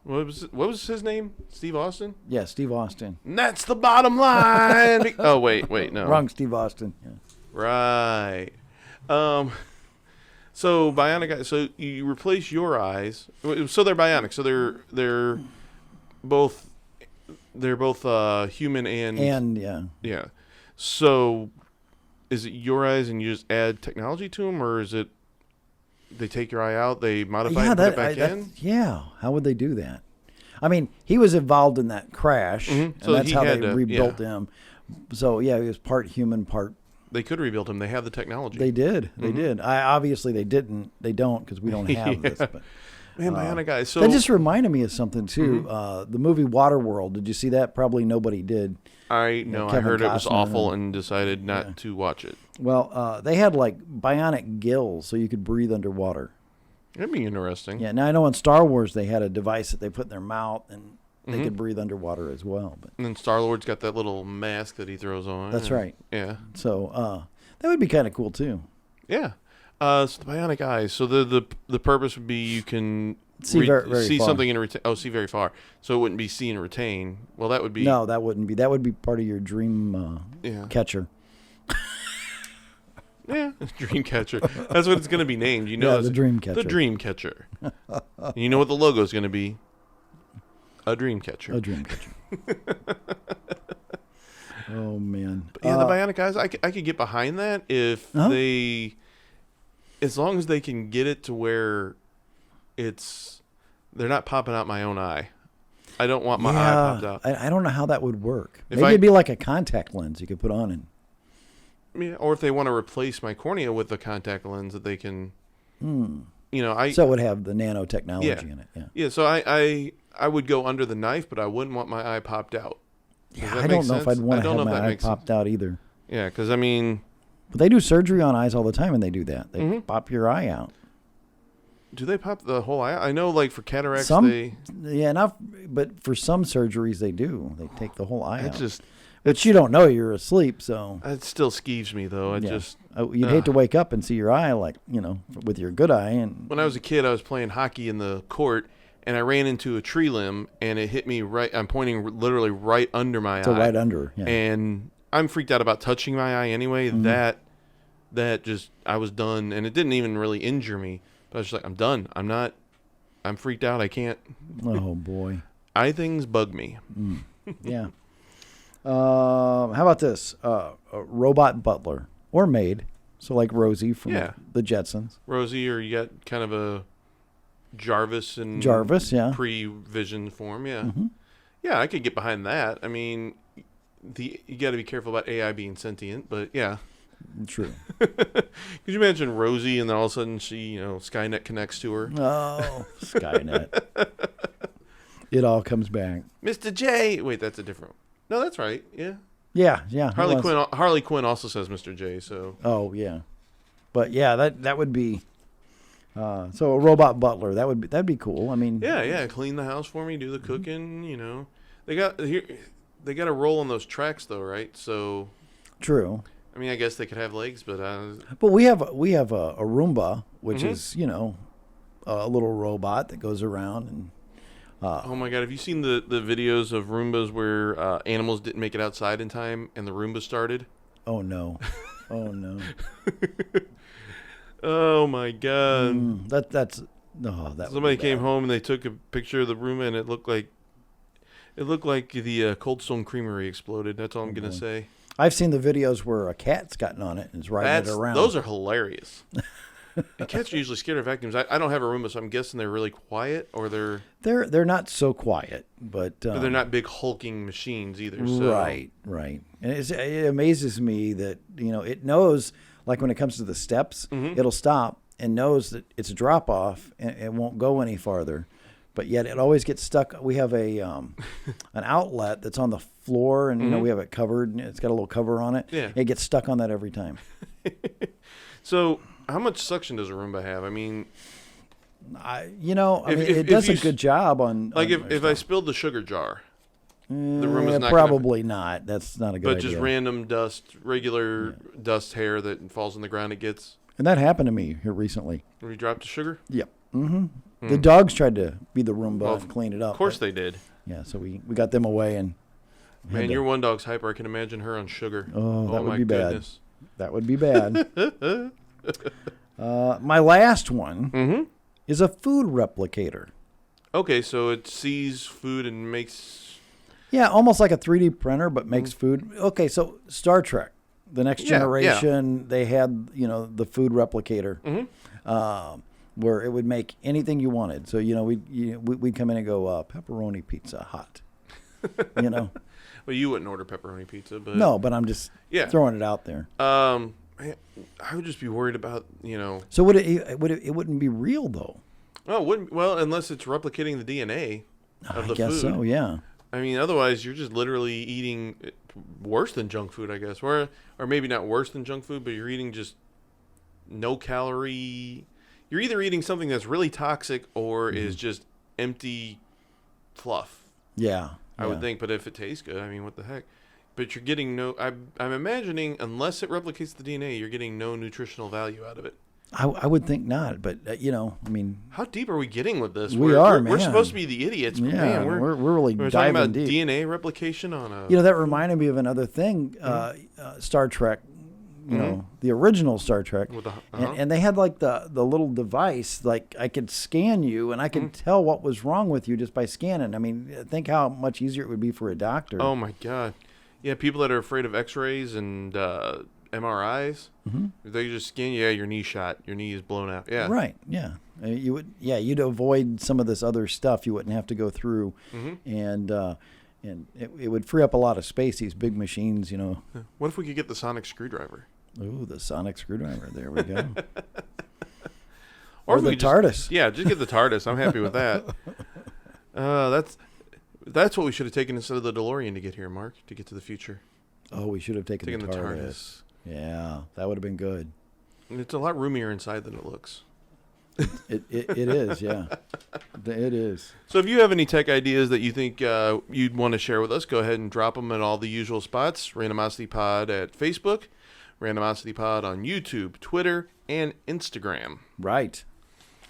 What was his name? Steve Austin? Yeah, Steve Austin. And that's the bottom line. Oh, wait, no. Wrong Steve Austin. Yeah. Right. So bionic eyes. So you replace your eyes. So they're bionic. So they're both human and yeah. So is it your eyes and you just add technology to them, or is it they take your eye out, they modify it, and put it back in? Yeah. How would they do that? I mean, he was involved in that crash, and So that's how they rebuilt yeah. him. So yeah, he was part human, part. They could rebuild him. They have the technology. They did. They did. Obviously they didn't. They don't because we don't have this. But man, bionic eyes. So that just reminded me of something too. The movie Waterworld. Did you see that? Probably nobody did. I heard it was Costner awful and decided not to watch it. Well, they had like bionic gills, so you could breathe underwater. That'd be interesting. Yeah. Now I know in Star Wars they had a device that they put in their mouth and they could breathe underwater as well. But and then Star-Lord's got that little mask that he throws on. that's right. Yeah. So that would be kind of cool too. Yeah. So the bionic eyes. So the purpose would be you can See very see far. something and retain. Oh, see very far. So it wouldn't be see and retain. Well, that would be No, that wouldn't be. That would be part of your dream catcher. Yeah, dream catcher. That's what it's going to be named. The dream catcher. The dream catcher. You know what the logo is going to be? A dream catcher. A dream catcher. Oh man. But yeah, the bionic eyes. I could get behind that if they, as long as they can get it to where they're not popping out my own eye. I don't want my eye popped out. I don't know how that would work. Maybe it'd be like a contact lens you could put on and. Yeah, or if they want to replace my cornea with a contact lens that they can, so it would have the nanotechnology in it. Yeah. Yeah. So I would go under the knife, but I wouldn't want my eye popped out. Yeah, I don't know if I'd want to have my eye popped out either. Yeah, because I mean, but they do surgery on eyes all the time, and they do that. They pop your eye out. Do they pop the whole eye? I know, like for cataracts, but for some surgeries they do. They take the whole eye out. But you don't know you're asleep, so it still skeeves me though. You'd hate to wake up and see your eye with your good eye. And when I was a kid, I was playing hockey in the court, and I ran into a tree limb, and it hit me right. I'm pointing literally right under my eye. So right under, yeah. And I'm freaked out about touching my eye anyway. That just I was done, and it didn't even really injure me. But I was just like, I'm done. I'm freaked out. I can't. Oh boy, eye things bug me. Yeah. How about this? A robot butler or maid. So like Rosie from the Jetsons. Rosie, or you got kind of a Jarvis, pre-vision form. Yeah. Yeah, I could get behind that. I mean, you got to be careful about AI being sentient, but yeah. True. Could you imagine Rosie and then all of a sudden she, Skynet connects to her? Oh, Skynet. It all comes back. Mr. J. Wait, that's a different one. No, that's right. Yeah. Yeah. Harley Quinn also says Mr. J. So. Oh yeah, but yeah, that would be. So a robot butler that'd be cool. I mean. Yeah. Clean the house for me. Do the cooking. They got to roll on those tracks though, right? So. True. I mean, I guess they could have legs, but. But we have a Roomba, which is a little robot that goes around and. Oh my God! Have you seen the videos of Roombas where animals didn't make it outside in time and the Roomba started? Oh no! Oh no! Oh my God! That somebody came home and they took a picture of the Roomba and it looked like the Cold Stone Creamery exploded. That's all I'm gonna say. I've seen the videos where a cat's gotten on it and is riding it around. Those are hilarious. And cats are usually scared of vacuums. I don't have a Roomba, so I'm guessing they're really quiet, or they're not so quiet, but they're not big hulking machines either. So. Right. And it amazes me that it knows, like when it comes to the steps, it'll stop and knows that it's a drop off and it won't go any farther, but yet it always gets stuck. We have a an outlet that's on the floor, and we have it covered, and it's got a little cover on it. Yeah, it gets stuck on that every time. So. How much suction does a Roomba have? I mean, it does a good job on. Like if I spilled the sugar jar, the Roomba's not probably not. That's not a good idea. But just random dust, regular dust hair that falls on the ground, it gets. And that happened to me here recently. Where you dropped the sugar? Yep. The dogs tried to be the Roomba and clean it up. Of course they did. Yeah, so we got them away and. Man, your one dog's hyper. I can imagine her on sugar. Oh, that would my be bad. goodness. That would be bad. My last one is a food replicator. Okay, so it sees food and makes... Yeah, almost like a 3D printer, but makes food. Okay, so Star Trek, The Next Generation, they had, the food replicator where it would make anything you wanted. So, we'd come in and go, pepperoni pizza, hot, Well, you wouldn't order pepperoni pizza, but... No, but I'm just throwing it out there. I would just be worried about, So it wouldn't be real, though. Oh, it wouldn't. Well, unless it's replicating the DNA of the food. I guess so, yeah. I mean, otherwise you're just literally eating worse than junk food, I guess. Or maybe not worse than junk food, but you're eating just no calorie. You're either eating something that's really toxic or is just empty fluff. Yeah. I would think, but if it tastes good, I mean, what the heck? But you're getting no... I'm imagining, unless it replicates the DNA, you're getting no nutritional value out of it. I would think not, but I mean, how deep are we getting with this? We're supposed to be the idiots, but man, we're really we're diving talking about deep. DNA replication on a. That reminded me of another thing, Star Trek. The original Star Trek, and they had like the little device, like I could scan you, and I could tell what was wrong with you just by scanning. I mean, think how much easier it would be for a doctor. Oh my God, yeah, people that are afraid of X-rays and MRIs, they just scan you. Yeah, your knee shot. Your knee is blown out. Yeah. Right. Yeah. You would. Yeah. You'd avoid some of this other stuff. You wouldn't have to go through, and it would free up a lot of space. These big machines. What if we could get the sonic screwdriver? Ooh, the sonic screwdriver. There we go. or the TARDIS. Just get the TARDIS. I'm happy with that. That's what we should have taken instead of the DeLorean to get here, Mark, to get to the future. Oh, we should have taken the TARDIS. Yeah, that would have been good. It's a lot roomier inside than it looks. It is, yeah. It is. So if you have any tech ideas that you think you'd want to share with us, go ahead and drop them in all the usual spots. Randomosity Pod at Facebook, Randomosity Pod on YouTube, Twitter, and Instagram. Right.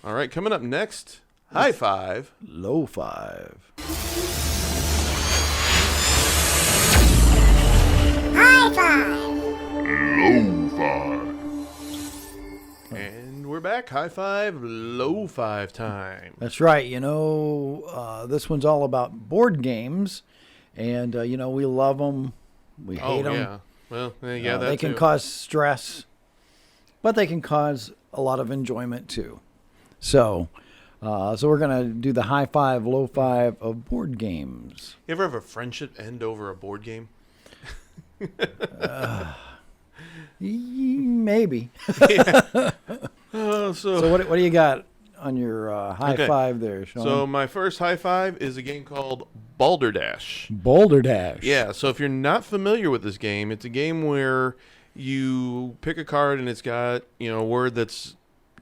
All right, coming up next, High Five. Low Five. High Five. Low Five. And we're back. High Five, Low Five time. That's right. This one's all about board games. And, we love them. We hate them. Yeah. Well, yeah, they can cause stress, but they can cause a lot of enjoyment too. So we're going to do the High Five, Low Five of board games. You ever have a friendship end over a board game? Maybe. So what do you got on your high five there, Shawn? So my first high five is a game called Balderdash. Balderdash. Yeah, so if you're not familiar with this game, it's a game where you pick a card and it's got, a word that's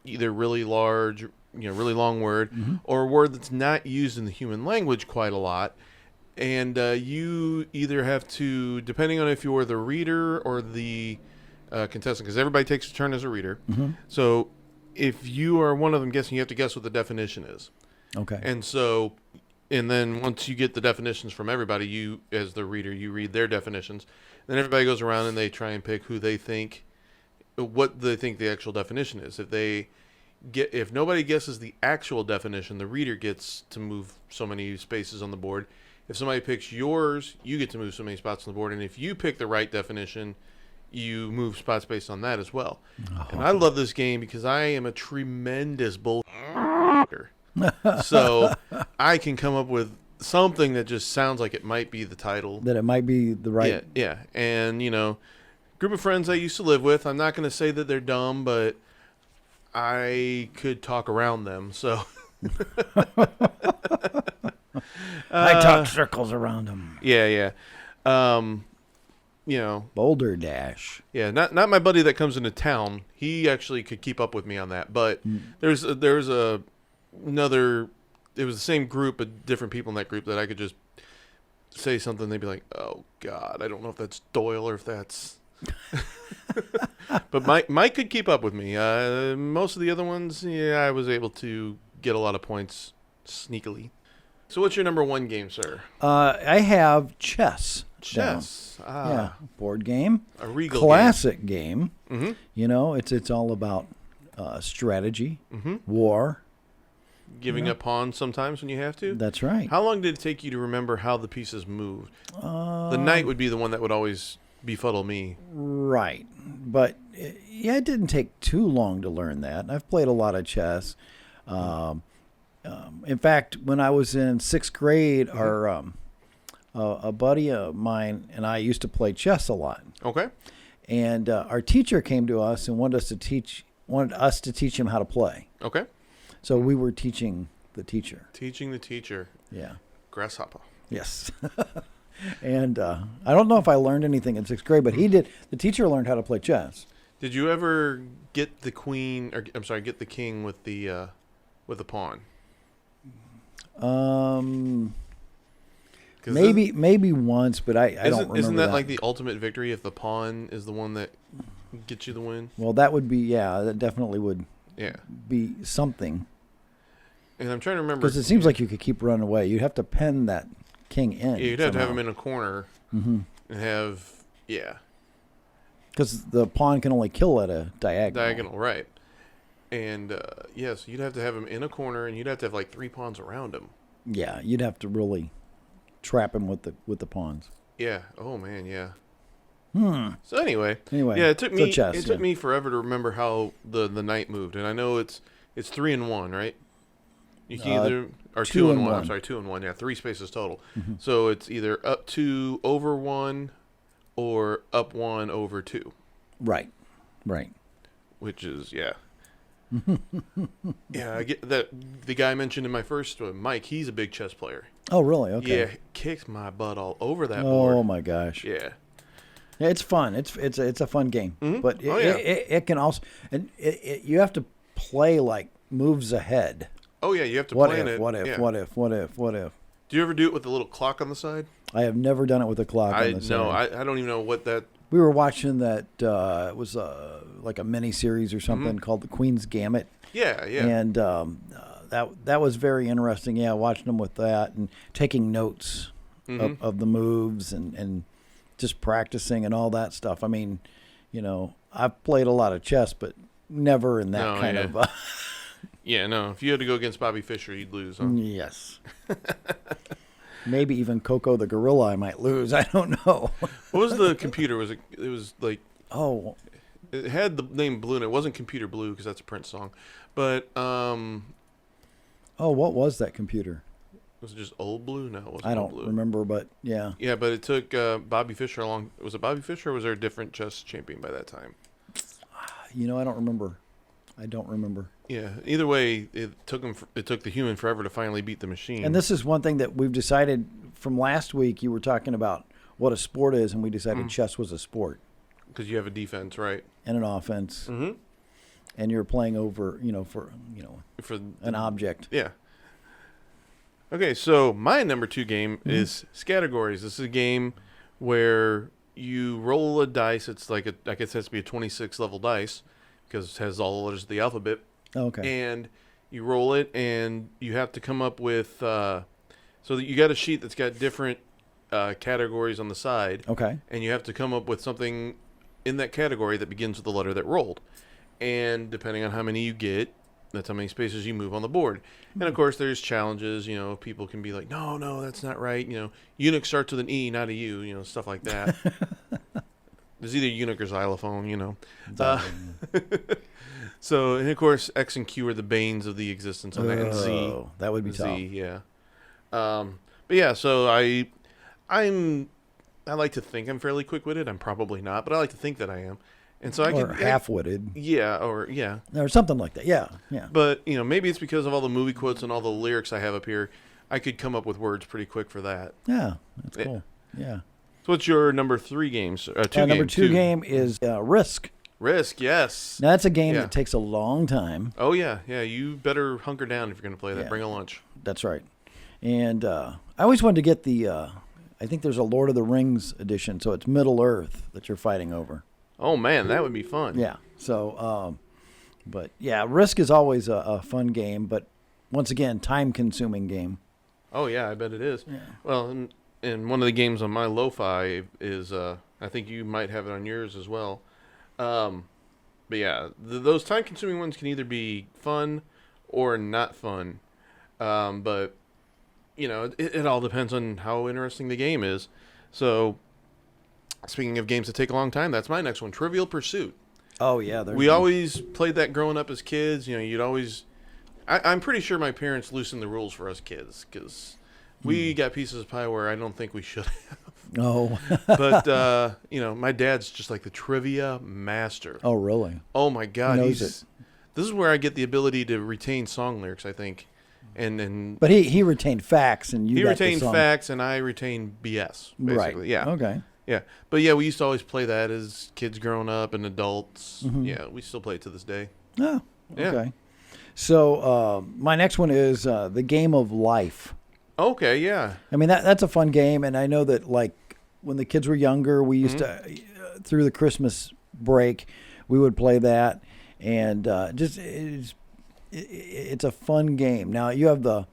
either really large, really long word, or a word that's not used in the human language quite a lot. And you either have to, depending on if you're the reader or the contestant, because everybody takes a turn as a reader. So if you are one of them guessing, you have to guess what the definition is. Okay. And then once you get the definitions from everybody, you, as the reader, you read their definitions. Then everybody goes around and they try and pick what they think the actual definition is. If nobody guesses the actual definition, the reader gets to move so many spaces on the board. If somebody picks yours, you get to move so many spots on the board. And if you pick the right definition, you move spots based on that as well. Oh. And I love this game because I am a tremendous bullshitter. So I can come up with something that just sounds like it might be the title. That it might be the right. Yeah. And, group of friends I used to live with, I'm not going to say that they're dumb, but I could talk around them. So I talk circles around them. Yeah. Balderdash. Yeah, not my buddy that comes into town. He actually could keep up with me on that. But there's another. It was the same group, but different people in that group that I could just say something. They'd be like, "Oh God, I don't know if that's Doyle or if that's But Mike could keep up with me. Most of the other ones, yeah, I was able to get a lot of points sneakily. So what's your number one game, sir? I have chess. Chess. Down. Yeah, board game. A regal classic game. Mm-hmm. You know, it's all about strategy, Mm-hmm. war. Giving up pawns sometimes when you have to. That's right. How long did it take you to remember how the pieces moved? The knight would be the one that would always befuddle me. Right. But, yeah, it didn't take too long to learn that. I've played a lot of chess. In fact, when I was in 6th grade, a buddy of mine and I used to play chess a lot. Okay. And our teacher came to us and wanted us to teach him how to play. Okay. So we were teaching the teacher. Teaching the teacher. Yeah. Grasshopper. Yes. And I don't know if I learned anything in 6th grade, but he did. The teacher learned how to play chess. Did you ever get the queen, or I'm sorry, get the king with the pawn? Maybe once, but I don't remember. Isn't that like the ultimate victory if the pawn is the one that gets you the win? Well, that would be, yeah, that definitely would be something. And I'm trying to remember. Because it seems like you could keep running away. You'd have to pen that king in. Yeah, you'd have to have him in a corner and have, Because the pawn can only kill at a diagonal. Diagonal, right. And, yes, you'd have to have him in a corner, and you'd have to have like 3 pawns around him. Yeah, you'd have to really trap him with the pawns. Yeah. Oh, man, yeah. So anyway, yeah, it took me forever to remember how the knight moved, and I know it's 3 and 1, right? You can either or 2 and 1. I'm sorry, 2 and 1. Yeah, 3 spaces total. So it's either up 2 over 1 or up 1 over 2. Right. Which is yeah, I get that. The guy I mentioned in my first one, Mike, he's a big chess player. Oh, really? Okay. Yeah, kicks my butt all over that board. Oh my gosh. Yeah. Yeah, it's fun. It's a fun game, but it can also, and you have to play like moves ahead. Oh yeah, you have to plan it. What if? Do you ever do it with the little clock on the side? I have never done it with a clock on the side. No, I don't even know what that. We were watching that. It was like a mini series or something called The Queen's Gambit. Yeah. And that was very interesting. Yeah, watching them with that and taking notes of the moves and just practicing and all that stuff. I mean, I've played a lot of chess, but never in that kind of. Yeah, no. If you had to go against Bobby Fischer, you'd lose, huh? Yes. Maybe even Coco the gorilla, I might lose. I don't know. What was the computer? Was it? It was like. Oh. It had the name Blue, and it wasn't Computer Blue because that's a Prince song, but. Oh, what was that computer? Was it just Old Blue? No, it wasn't. I don't Old Blue. remember, but yeah. Yeah, but it took Bobby Fischer along. Was it Bobby Fischer, or was there a different chess champion by that time? I don't remember. I don't remember. Yeah. Either way, it took the human forever to finally beat the machine. And this is one thing that we've decided from last week. You were talking about what a sport is, and we decided chess was a sport. Because you have a defense, right? And an offense. Mm-hmm. And you're playing over, for an object. Yeah. Okay, so my number 2 game is Scattergories. This is a game where you roll a dice. It's like I guess it has to be a 26 level dice because it has all the letters of the alphabet. Okay. And you roll it, and you have to come up with. So that you got a sheet that's got different categories on the side. Okay. And you have to come up with something in that category that begins with the letter that rolled. And depending on how many you get, that's how many spaces you move on the board. And of course, there's challenges. People can be like, no, that's not right. Eunuch starts with an E, not a U. Stuff like that. There's either eunuch or xylophone. So, and of course, X and Q are the banes of the existence on that, and Z. That would be tough. Z, yeah. But yeah, so I like to think I'm fairly quick-witted. I'm probably not, but I like to think that I am. And so or half-witted. Yeah, or something like that. Yeah. But maybe it's because of all the movie quotes and all the lyrics I have up here. I could come up with words pretty quick for that. Yeah, that's cool. Yeah. So what's your number 3 game? Number 2 game is Risk. Risk, yes. Now that's a game that takes a long time. Oh yeah. You better hunker down if you're going to play that. Bring a lunch. That's right. And I always wanted to get the. I think there's a Lord of the Rings edition, so it's Middle Earth that you're fighting over. Oh man, that would be fun. Yeah. So, but yeah, Risk is always a fun game, but once again, time-consuming game. Oh yeah, I bet it is. Yeah. Well, and one of the games on my lo-fi is I think you might have it on yours as well. But yeah, those time-consuming ones can either be fun or not fun. But you know, it all depends on how interesting the game is. So, speaking of games that take a long time, that's my next one, Trivial Pursuit. Oh yeah, We always played that growing up as kids. You know, you'd always. I'm pretty sure my parents loosened the rules for us kids because we got pieces of pie where I don't think we should have. Oh. But you know, my dad's just like the trivia master. Oh really? Oh my God, He knows it. This is where I get the ability to retain song lyrics, I think, and But he retained facts, and you he got retained the song. facts, and I retain BS. Basically, Right. yeah, Okay. yeah. But yeah, we used to always play that as kids growing up and adults. Yeah, we still play it to this day. Oh. Yeah. Okay. So my next one is the Game of Life. Okay, yeah. I mean that's a fun game, and I know that like when the kids were younger, we used to through the Christmas break, we would play that, and it's a fun game. Now you have the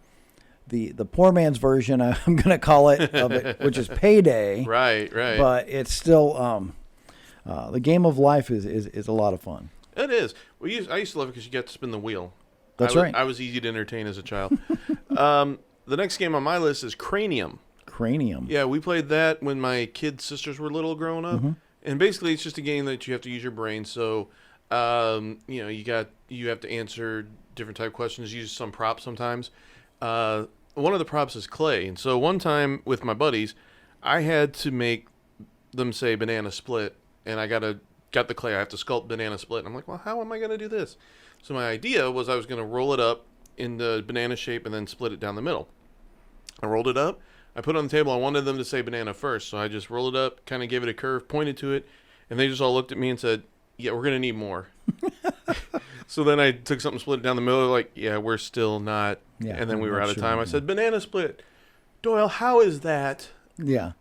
poor man's version, I'm going to call it, of it, which is Payday. Right. But it's still the Game of Life is a lot of fun. It is. I used to love it because you got to spin the wheel. That's right. I was easy to entertain as a child. The next game on my list is Cranium. Cranium. Yeah, we played that when my kids' sisters were little growing up. And basically it's just a game that you have to use your brain. So, you know, you have to answer different type questions, use some props sometimes. One of the props is clay. And so one time with my buddies, I had to make them say banana split, and I got the clay. I have to sculpt banana split. And I'm like, well, how am I going to do this? So my idea was I was going to roll it up in the banana shape and then split it down the middle. I rolled it up. I put it on the table. I wanted them to say banana first. So I just rolled it up, kind of gave it a curve, pointed to it, and they just all looked at me and said, yeah, we're going to need more. So then I took something, split it down the middle, like, yeah, we're still not. Yeah, and then we I'm were not out of sure. time. I said, banana split. Doyle, how is that? Yeah.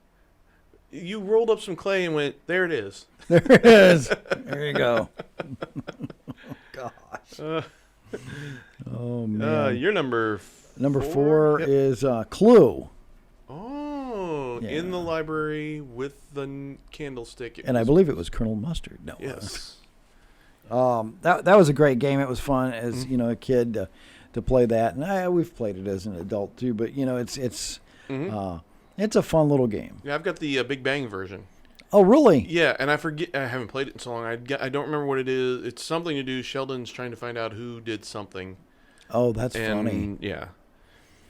You rolled up some clay and went, there it is. There it is. There you go. Gosh. Oh man. Your number Number four? four Yep. is Clue. Oh, Yeah. in the library with the candlestick. And I believe it was Colonel Mustard. No. Yes. That was a great game. It was fun as you know a kid to play that, and we've played it as an adult too. But you know it's a fun little game. Yeah, I've got the Big Bang version. Oh really? Yeah, and I forget. I haven't played it in so long. I don't remember what it is. It's something to do. Sheldon's trying to find out who did something. Oh, that's And funny. yeah,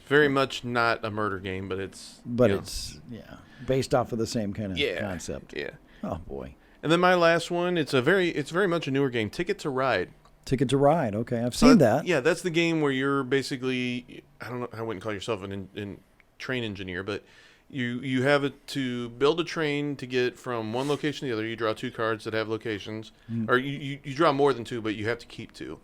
very much not a murder game, but it's It's based off of the same kind of concept. Yeah. Oh boy. And then my last one, it's very much a newer game, Ticket to Ride. Ticket to Ride. Okay, I've seen that. Yeah, that's the game where you're basically, I don't know, I wouldn't call yourself an train engineer, but you have it to build a train to get from one location to the other. You draw two cards that have locations, or you draw more than two, but you have to keep two.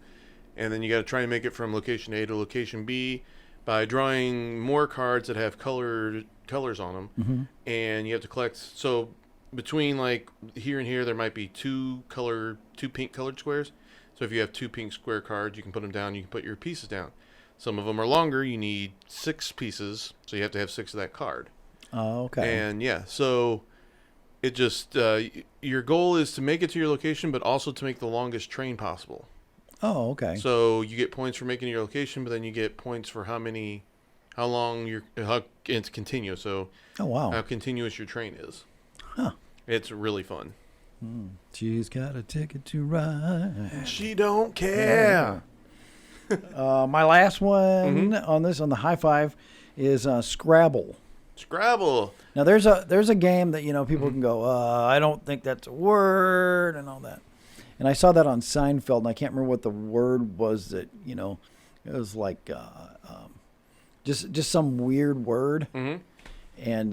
And then you got to try and make it from location A to location B by drawing more cards that have colors on them, and you have to collect. So between like here and here, there might be two pink colored squares. So if you have two pink square cards, you can put them down. You can put your pieces down. Some of them are longer. You need 6 pieces, so you have to have 6 of that card. Oh, okay. And yeah, so it just your goal is to make it to your location, but also to make the longest train possible. Oh, okay. So you get points for making your location, but then you get points for how it's continuous. So Oh, wow. how continuous your train is. Huh. It's really fun. She's got a ticket to ride. She don't care. My last one on the high five is Scrabble. Scrabble. Now there's a game that people can go, I don't think that's a word and all that. And I saw that on Seinfeld, and I can't remember what the word was that it was like just some weird word, and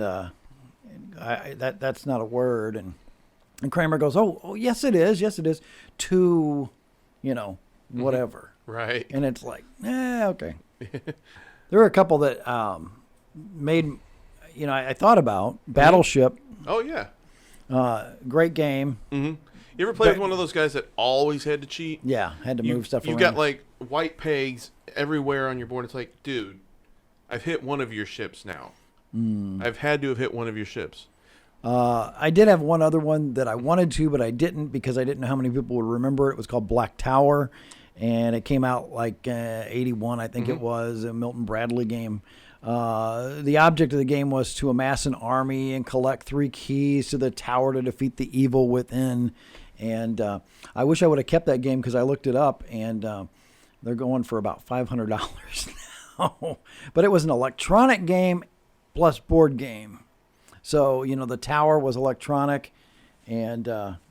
that's not a word. And Kramer goes, oh yes it is, to whatever. Right. And it's like, okay. There were a couple that made, I thought about Battleship. Oh yeah. Great game. Mm-hmm. You ever play with one of those guys that always had to cheat? Yeah, had to move stuff around. You've got like white pegs everywhere on your board. It's like, dude, I've hit one of your ships now. I've had to have hit one of your ships. I did have one other one that I wanted to, but I didn't because I didn't know how many people would remember it. It was called Black Tower, and it came out like 81, I think it was, a Milton Bradley game. The object of the game was to amass an army and collect 3 keys to the tower to defeat the evil within. And I wish I would have kept that game because I looked it up, and they're going for about $500 now. But it was an electronic game plus board game. So, the tower was electronic, and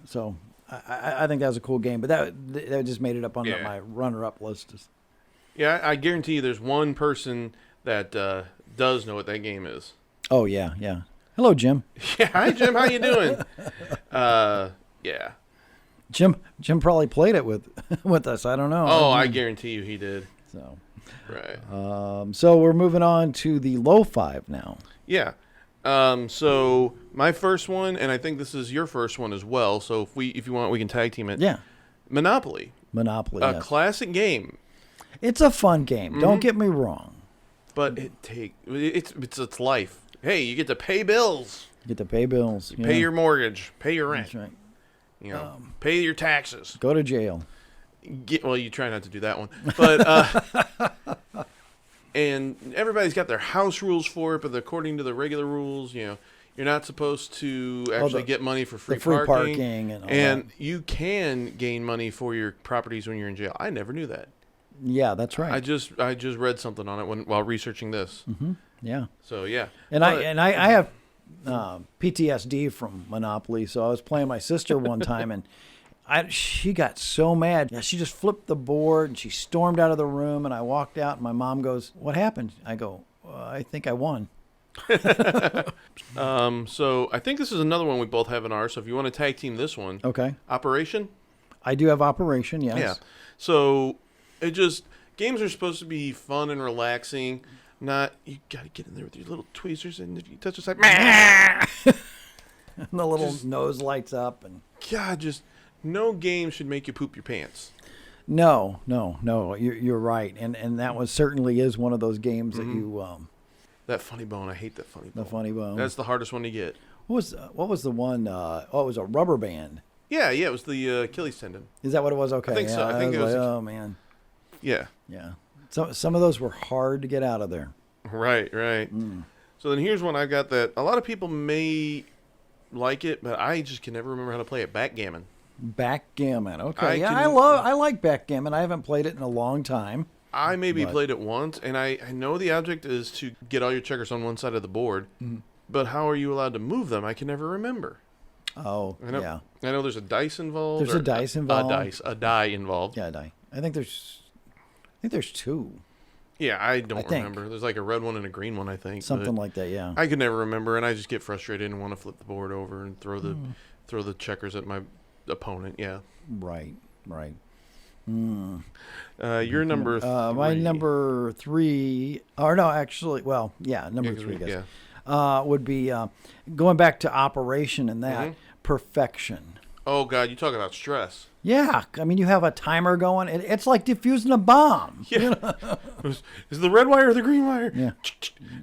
so I think that was a cool game. But that just made it up on my runner-up list. Yeah, I guarantee you there's one person that does know what that game is. Oh, yeah. Hello, Jim. Yeah, hi, Jim. How you doing? Yeah. Jim probably played it with us. I don't know. Oh, I guarantee you he did. So, right. So we're moving on to the low 5 now. Yeah. So my first one, and I think this is your first one as well. So if you want, we can tag team it. Yeah. Monopoly. A classic game. It's a fun game. Don't get me wrong. But it's life. Hey, you get to pay bills. You get to pay bills. Pay your mortgage. Pay your rent. That's right. Pay your taxes. Go to jail. Well, you try not to do that one. But and everybody's got their house rules for it, but according to the regular rules, you're not supposed to actually get money for free parking and all that. You can gain money for your properties when you're in jail. I never knew that. Yeah, that's right. I just read something on it while researching this. Mm-hmm. Yeah. So yeah. And I have PTSD from Monopoly. So I was playing my sister one time, and she got so mad. Yeah, she just flipped the board and she stormed out of the room. And I walked out, and my mom goes, "What happened?" I go, "I think I won." So I think this is another one we both have in ours. So if you want to tag team this one, okay. Operation. I do have Operation. Yes. Yeah. So games are supposed to be fun and relaxing. Not, you got to get in there with your little tweezers, and if you touch the side, and the little nose lights up, and no game should make you poop your pants. No. You're right, and that was certainly is one of those games that you. That funny bone, I hate that funny bone. The funny bone. That's the hardest one to get. What was the one? It was a rubber band. Yeah, it was the Achilles tendon. Is that what it was? Okay, I think so. I think it was. Oh man. Yeah. So some of those were hard to get out of there. Right. So then here's one I got that a lot of people may like it, but I just can never remember how to play it. Backgammon. Backgammon. Okay. I like backgammon. I haven't played it in a long time. I maybe played it once, and I know the object is to get all your checkers on one side of the board, but how are you allowed to move them? I can never remember. Oh, I know there's a dice involved. There's a dice involved. A die involved. Yeah, a die. I think there's 2. Yeah, I don't remember. There's like a red one and a green one, I think. Something like that, yeah. I could never remember, and I just get frustrated and want to flip the board over and throw the checkers at my opponent. Yeah. Right. Your number 3. My number 3, or no, actually, well, yeah, number 3, I guess. Yeah. Would be going back to Operation and that Perfection. Oh God, you talk about stress. Yeah, I mean, you have a timer going. It's like defusing a bomb. Yeah. Is the red wire or the green wire? Yeah.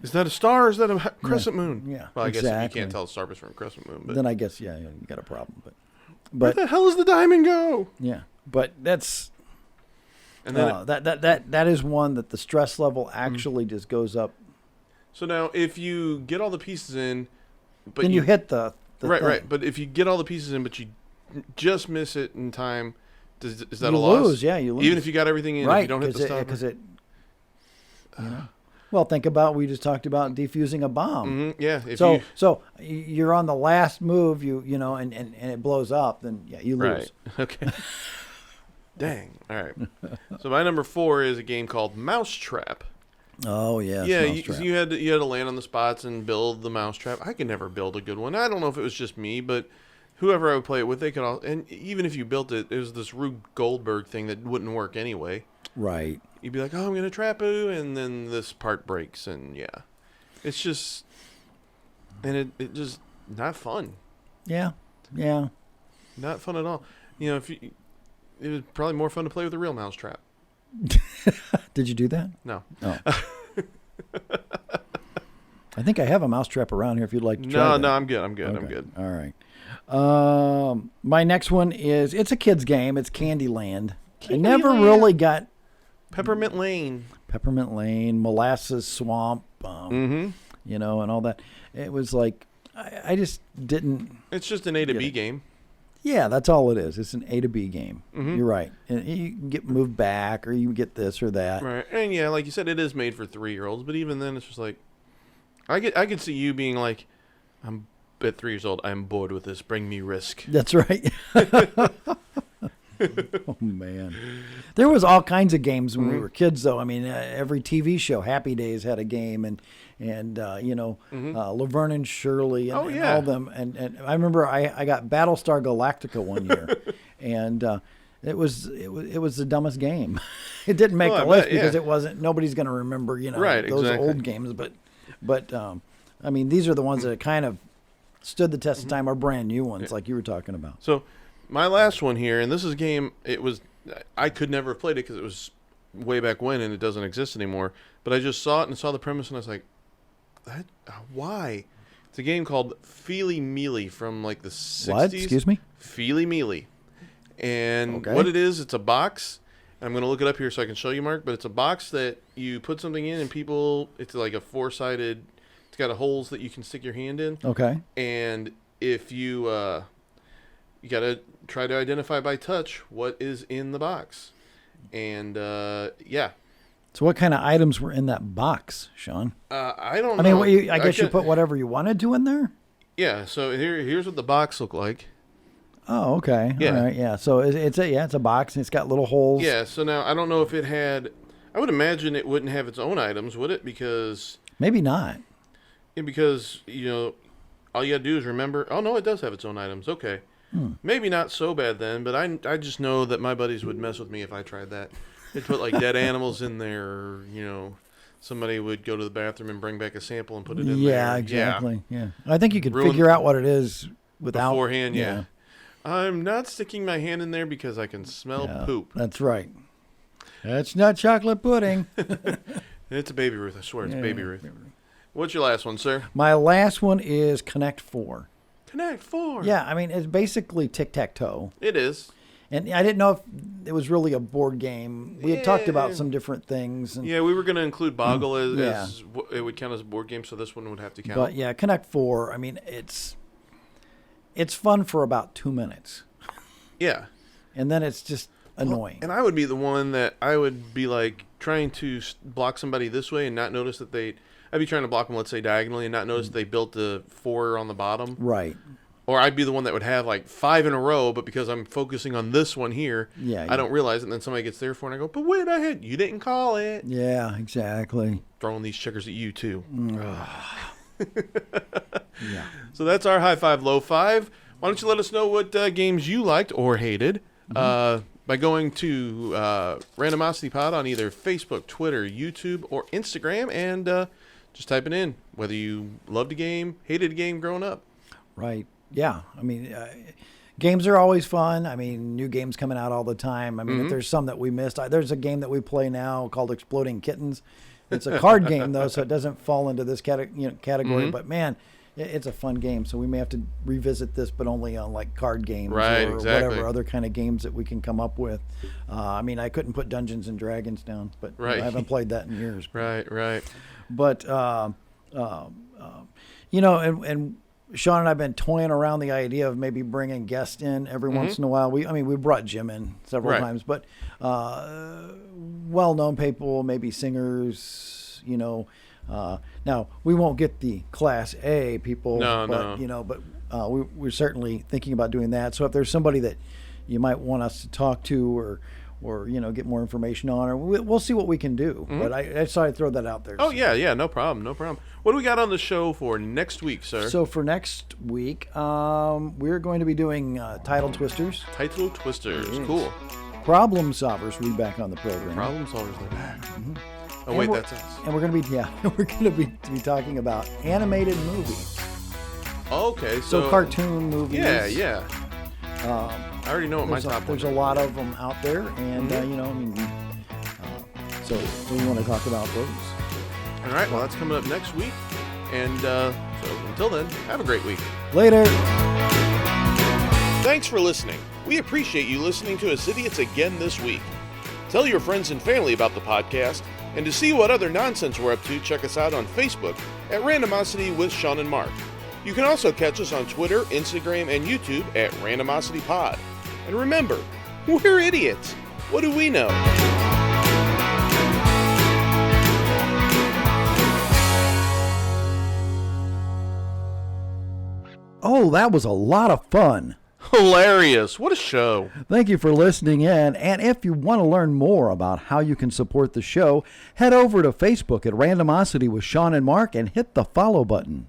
Is that a star or is that a crescent moon? Yeah. Well, I guess if you can't tell the stars from a crescent moon, but then I guess you got a problem. But where the hell does the diamond go? Yeah, but that's and then that is one that the stress level actually just goes up. So now, if you get all the pieces in, but then you hit the right, thing. right. But if you get all the pieces in, but you just miss it in time, is that you a loss? Lose, yeah, you lose. Even if you got everything in, right, if you don't hit the stopper. Because well, think about we just talked about defusing a bomb. Mm-hmm, yeah. So you're on the last move, and it blows up, then you lose. Right. Okay. Dang. All right. So my number 4 is a game called Mousetrap. Oh yeah. Yeah, you had to land on the spots and build the mousetrap. I could never build a good one. I don't know if it was just me, but whoever I would play it with, they could all. And even if you built it, it was this Rube Goldberg thing that wouldn't work anyway. Right. You'd be like, "Oh, I'm gonna trap you," and then this part breaks, and yeah, it's just and it just not fun. Yeah. Not fun at all. You know, it was probably more fun to play with a real mousetrap. Did you do that? No. Oh. I think I have a mousetrap around here if you'd like to try that. No, I'm good. Okay. I'm good. All right. My next one it's a kid's game. It's Candyland. I never really got Peppermint Lane. Peppermint Lane, Molasses Swamp, and all that. It was like, I just didn't. It's just an A to B game. Yeah, that's all it is. It's an A to B game. Mm-hmm. You're right. And you can get moved back, or you get this or that. Right. And yeah, like you said, it is made for 3-year-olds. But even then, it's just like, I could see you being like, I'm at 3 years old. I'm bored with this. Bring me Risk. That's right. Oh man, there was all kinds of games when we were kids, though. I mean, every TV show, Happy Days had a game, and Laverne and Shirley, and, and all them. And I remember I got Battlestar Galactica one year, and it was the dumbest game. It didn't make the list because it wasn't. Nobody's going to remember, those old games. But I mean, these are the ones that kind of stood the test of time, or brand new ones, like you were talking about. So. My last one here, and this is a game, I could never have played it because it was way back when and it doesn't exist anymore. But I just saw it and saw the premise and I was like, why? It's a game called Feely Mealy from like the 60s. What? Excuse me? Feely Mealy. And what it is, it's a box. I'm going to look it up here so I can show you, Mark. But it's a box that you put something in and it's like a 4-sided, it's got holes that you can stick your hand in. Okay. And if you got to try to identify by touch what is in the box. And, yeah. So what kind of items were in that box, Shawn? I don't know. I mean, I guess you put whatever you wanted to in there? Yeah, so here's what the box looked like. Oh, okay. Yeah. All right, yeah. So it's a box, and it's got little holes. Yeah, so now I don't know if it had... I would imagine it wouldn't have its own items, would it? Because... Maybe not. Yeah, because, all you got to do is remember... Oh, no, it does have its own items. Okay. Maybe not so bad then, but I just know that my buddies would mess with me if I tried that. They'd put like dead animals in there, or, somebody would go to the bathroom and bring back a sample and put it in there. Yeah, exactly. Yeah. I think you could figure out what it is without... Beforehand, yeah. I'm not sticking my hand in there because I can smell poop. That's right. That's not chocolate pudding. It's a Baby Ruth. I swear it's Baby Ruth. What's your last one, sir? My last one is Connect 4. Connect 4. Yeah, I mean, it's basically tic-tac-toe. It is. And I didn't know if it was really a board game. We had talked about some different things. And, we were going to include Boggle as it would count as a board game, so this one would have to count. But yeah, Connect 4, I mean, it's fun for about 2 minutes. Yeah. And then it's just annoying. And I would be the one that I would be like trying to block somebody this way and not notice that I'd be trying to block them, let's say, diagonally, and not notice they built the 4 on the bottom. Right. Or I'd be the one that would have like 5 in a row, but because I'm focusing on this one here, I don't realize it, and then somebody gets there 4, and I go, but wait, you didn't call it. Yeah, exactly. Throwing these checkers at you, too. Yeah. So that's our high five, low five. Why don't you let us know what games you liked or hated by going to Randomosity Pod on either Facebook, Twitter, YouTube, or Instagram, and just type it in, whether you loved a game, hated a game growing up. Right. Yeah. I mean, games are always fun. I mean, new games coming out all the time. I mean, if there's some that we missed, there's a game that we play now called Exploding Kittens. It's a card game, though, so it doesn't fall into this category. But, man, it's a fun game. So we may have to revisit this, but only on, like, card games or whatever other kind of games that we can come up with. I mean, I couldn't put Dungeons and Dragons down, but I haven't played that in years. Right. But, and Shawn and I have been toying around the idea of maybe bringing guests in every once in a while. We brought Jim in several times, but well-known people, maybe singers, now we won't get the Class A people, but we're certainly thinking about doing that. So if there's somebody that you might want us to talk to or get more information on, or we'll see what we can do. But I decided to throw that out there. Oh, yeah, no problem. What do we got on the show for next week, sir? So for next week, we're going to be doing Title Twisters. Title Twisters, cool. Problem Solvers will be back on the program. Problem Solvers, they're back. Oh, wait, that's us. And we're going to be talking about animated movies. Okay, So cartoon movies. Yeah. I already know what my top one There's is. a lot of them out there, and so we want to talk about those. All right, well, that's coming up next week. And so until then, have a great week. Later. Thanks for listening. We appreciate you listening to us idiots again this week. Tell your friends and family about the podcast, and to see what other nonsense we're up to, check us out on Facebook at Randomosity with Shawn and Mark. You can also catch us on Twitter, Instagram, and YouTube at Randomosity Pod. And remember, we're idiots. What do we know? Oh, that was a lot of fun. Hilarious. What a show. Thank you for listening in. And if you want to learn more about how you can support the show, head over to Facebook at Randomosity with Shawn and Mark and hit the follow button.